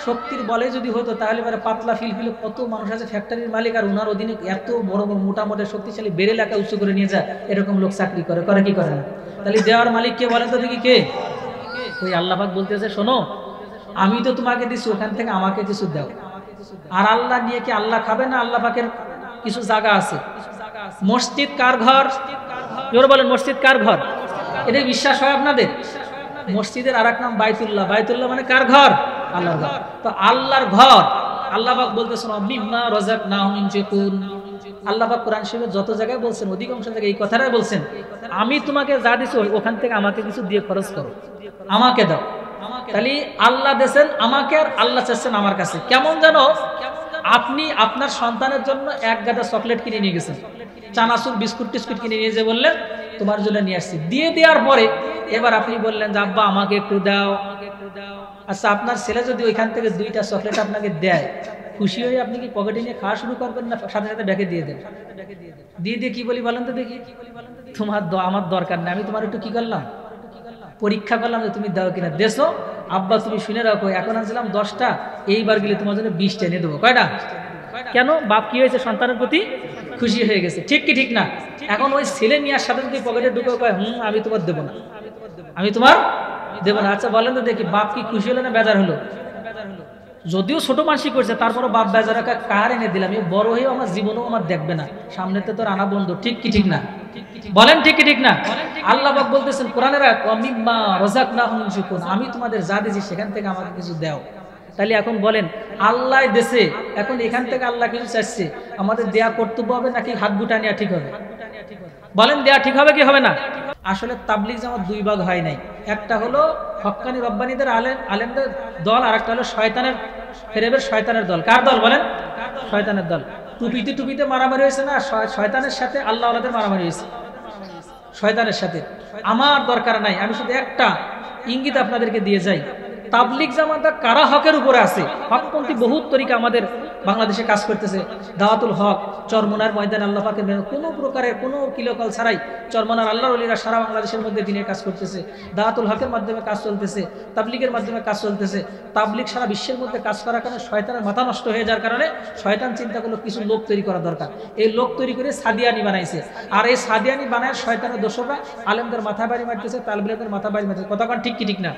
শক্তির বলে যদি হতো তাহলে পরে পাতলা ফিলফিলে কত মানুষ আছে ফ্যাক্টরির মালিক, আর উনার অধীনে এত বড় বড় মোটামুটি শক্তিশালী বেড়ে এলাকা উচ্চ করে নিয়ে যায়, এরকম লোক চাকরি করে কি করে না? তাহলে দেওয়ার মালিক কে বলেন তো দেখি কে? ওই আল্লাহ পাক বলতেছে শোনো, আমি তো তোমাকে দিচ্ছি, ওখান থেকে আমাকে কিছু দাও। আর আল্লাহ নিয়ে কি আল্লাহ খাবে না? আল্লাহ পাকের কিছু জায়গা আছে। মসজিদ কার ঘর? জোরে বলেন মসজিদ কার ঘর? এটা বিশ্বাস হয় আপনাদের? মসজিদের আরেক নাম বাইতুল্লাহ। বাইতুল্লাহ মানে কার ঘর? আল্লাহর ঘর। তো আল্লাহর ঘর আল্লাহ পাক বলতেছেন মিম্মা রাযাকনাহুম ইনফিকুন। আল্লাহ পাক কোরআন শরীফে যত জায়গায় বলছেন, অধিকাংশ জায়গায় এই কথাটাই বলছেন, আমি তোমাকে যা দিছি ওখান থেকে আমাকে কিছু দিয়ে খরচ করো, আমাকে দাও। তাহলে আল্লাহ দেন আমাকে, আর আল্লাহ চাচ্ছেন আমার কাছে। কেমন জানো, আপনি আপনার সন্তানের জন্য এক গাদা চকলেট কিনে নিয়ে গেছেন, চানাচুর বিস্কুট টিস্কুট কিনে নিয়ে যে বললেন তোমার জন্য নিয়ে আসছি, দিয়ে দেওয়ার পরে এবার আপনি বললেন যে আব্বা আমাকে একটু দাও। আচ্ছা, আপনার ছেলে যদি ওইখান থেকে 2টা চকলেট আপনাকে দেয়, খুশি হয়ে আপনি কি পকেটে নিয়ে খাওয়া শুরু করবেন না সাথে সাথে ব্যাগে দিয়ে দেন? দিয়ে কি বলি বলেন তো দেখি? তোমার আমার দরকার নেই, আমি তোমার একটু কি করলাম, পরীক্ষা করলাম যে তুমি দাও কিনা। দেশো আব্বা তুমি শুনে রাখো, এখন আনছিলাম 10টা, এইবার গেলে তোমার জন্য 20টা এনে দেবো। কয়টা? কেন? বাপ কি হয়েছে? সন্তানের প্রতি খুশি হয়ে গেছে, ঠিক কি ঠিক না? এখন ওই ছেলে নিয়ে সাথে যদি পকেটে ঢুকে কয় আমি তোমার দেবো না, আমি তোমার দেবো না। আচ্ছা বলেন তো দেখি, বাপ কি খুশি হলো না বেজার হলো? যদিও ছোট মানসিক করছে, তারপরও বাপ বেজার কার এনে দিলাম, বড় হয়েও আমার জীবনেও আমার দেখবে না, সামনেতে তো রানা বন্ধু, ঠিক কি ঠিক না? বলেন ঠিক কি ঠিক না? আল্লাহ পাক বলতেছেন কোরআনের আয়াত মিম্মা রাযাকনাহুম ইনফিকুন, আমি তোমাদের যা দিয়েছি সেখান থেকে আমাকে কিছু দাও। তাহলে এখন বলেন আল্লাহ দেশে, এখন এখান থেকে আল্লাহ কিছু চাইছে, আমাদের দেয়া কর্তব্য হবে নাকি হাত গুটা নেওয়া ঠিক হবে? বলেন দেয়া ঠিক হবে কি হবে না? আসলে তাবলিগ জামাত দুই ভাগ হয় নাই, একটা হলো হক্কানি রব্বানীদের আলেমদের দল, আর একটা হলো শয়তানের ফেরেবের শয়তানের দল। কার দল বলেন? শয়তানের দল। টুপিতে মারামারি হয়েছে না শয়তানের সাথে, আল্লাহ ওয়ালাদের মারামারি হয়েছে শয়তানের সাথে। আমার দরকার নাই, আমি শুধু একটা ইঙ্গিত আপনাদেরকে দিয়ে যাই, তাবলিগ জামাতটা কারা হকের উপরে আছে। হকপন্থী বহুত তরিকা আমাদের বাংলাদেশে কাজ করতেছে। দাওয়াতুল হক চরমনার ময়দান আল্লাহ পাকের কোনো প্রকারের কোনো কিলোকল ছাড়াই চরমনার আল্লাহর ওলিরা সারা বাংলাদেশের মধ্যে দিনের কাজ করতেছে। দাওয়াতুল হকের মাধ্যমে কাজ চলতেছে, তাবলিগের মাধ্যমে কাজ চলতেছে। তাবলিগ সারা বিশ্বের মধ্যে কাজ করার কারণে শয়তানের মাথা নষ্ট হয়ে যাওয়ার কারণে শয়তান চিন্তা করলো কিছু লোক তৈরি করা দরকার। এই লোক তৈরি করে সাদিয়ানি বানাইছে, আর এই সাদিয়ানি বানায় শয়তানের দোষরা আলেমদের মাথা বাড়ি মারতেছে, তালবিলদের মাথা বাড়ি মারতেছে। কতক্ষণ ঠিক কি ঠিক না?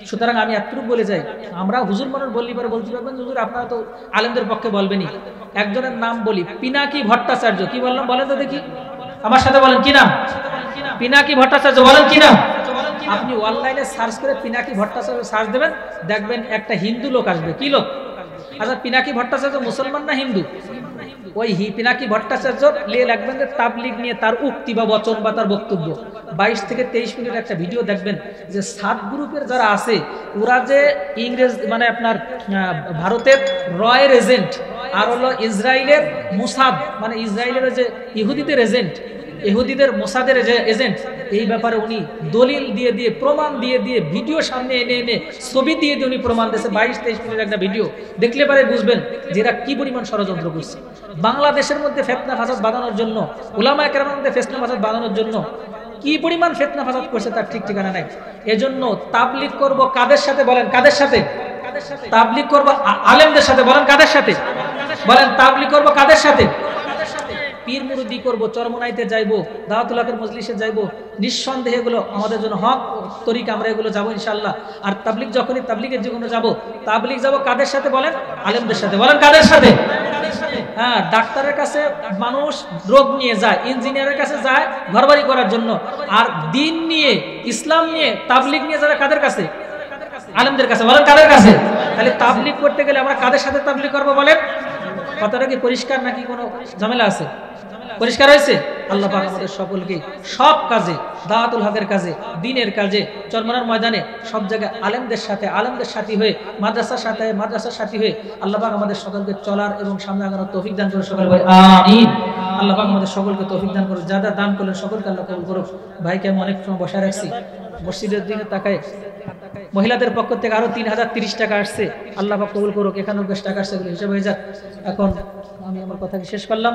সুতরাং আমি এতটুকু বলে যাই, আমরা হুজুর মানুষ বললি পরে বলতে পারবেন হুজুর আপনারা তো আলেমদের পক্ষে বলবেনই। একজনের নাম বলি, পিনাকি ভট্টাচার্য। কি বললাম বলেন তো দেখি, আমার সাথে বলেন কি নাম? পিনাকি ভট্টাচার্য। বলেন কি নাম? আপনি অনলাইনে সার্চ করে পিনাকি ভট্টাচার্য সার্চ দেবেন, দেখবেন একটা হিন্দু লোক আসবে। কি লোক? আচ্ছা, পিনাকি ভট্টাচার্য মুসলমান না হিন্দু? ওই পিনাকি ভট্টাচার্য লিয়ে লাগবেন যে তাবলিগ নিয়ে তার উক্তি বা বচন বা তার বক্তব্য 22 থেকে 23 মিনিট একটা ভিডিও দেখবেন যে 7 গ্রুপের যারা আছে ওরা যে ইংরেজ মানে আপনার ভারতের রয়ের এজেন্ট, আর হলো ইসরায়েলের মোসাদ মানে ইসরায়েলের যে ইহুদিদের এজেন্ট, ইহুদিদের মোসাদের যে এজেন্ট, এই ব্যাপারে উনি দলিল দিয়ে দিয়ে প্রমাণ দিয়ে দিয়ে ভিডিও সামনে এনে এনে ছবি দিয়ে দিয়ে উনি প্রমাণ দিয়েছে। 22-23 মিনিট একটা ভিডিও দেখলে পরে বুঝবেন যে এরা কি পরিমাণ ষড়যন্ত্র করছে বাংলাদেশের মধ্যে ফিতনা ফাসাদ বাঁধানোর জন্য, উলামায়ে কেরামের মধ্যে ফিতনা ফাসাদ বাঁধানোর জন্য কি পরিমাণ ফিতনা ফাসাদ করছে তার ঠিক ঠিকানা নাই। এজন্য তাবলিগ করব কাদের সাথে? বলেন কাদের সাথে? তাবলিগ করব আলেমদের সাথে। বলেন কাদের সাথে? বলেন তাবলিগ করব কাদের সাথে? পীর মুরিদি করব, চরমনাইতে যাইবো, দাওয়াতুল হকের মজলিসে যাইবো, নিঃসন্দেহে এগুলো আমাদের জন্য হক তরিকা, আমরা এগুলো যাবো ইনশাআল্লাহ। আর তাবলিগ যখনই তাবলিগের জীবনে যাবো, তাবলিগ যাবো কাদের সাথে? বলেন আলেমদের সাথে। বলেন কাদের সাথে? হ্যাঁ, ডাক্তারের কাছে মানুষ রোগ নিয়ে যায়, ইঞ্জিনিয়ারের কাছে যায় ঘরবাড়ি করার জন্য, আর দিন নিয়ে ইসলাম নিয়ে তাবলিগ নিয়ে যাবে কাদের কাছে? আলেমদের কাছে। বলেন কাদের কাছে? তাহলে তাবলিগ করতে গেলে আমরা কাদের সাথে তাবলিগ করবো? বলেন কথাটা কি পরিষ্কার নাকি কোনো ঝামেলা আছে? পরিষ্কার হয়েছে? আল্লাহ পাক আমাদের সকলকে সব কাজে, দাওয়াতুল হকের কাজে, দ্বীনের কাজে, চরমনার ময়দানে সব জায়গায় আলেমদের সাথী হয়ে, মাদ্রাসার সাথী হয়ে আল্লাহ পাক আমাদের সকলকে চলার এবং সামনে আগানোর তৌফিক দান করে। সকল ভাই আমিন। আল্লাহ পাক আমাদের সকলকে তৌফিক দান করুন। যারা দান করলেন সকলকে আল্লাহ কবুল করুক। ভাইকে আমি অনেক সময় বসায় রাখছি, মসজিদের দিনে তাকায় মহিলাদের পক্ষ থেকে আরো 3030 টাকা আসছে, আল্লাহ পাক কবুল করুক। 91 টাকা আসছে, হিসাব হয়ে যাক। এখন আমি আমার কথাকে শেষ করলাম।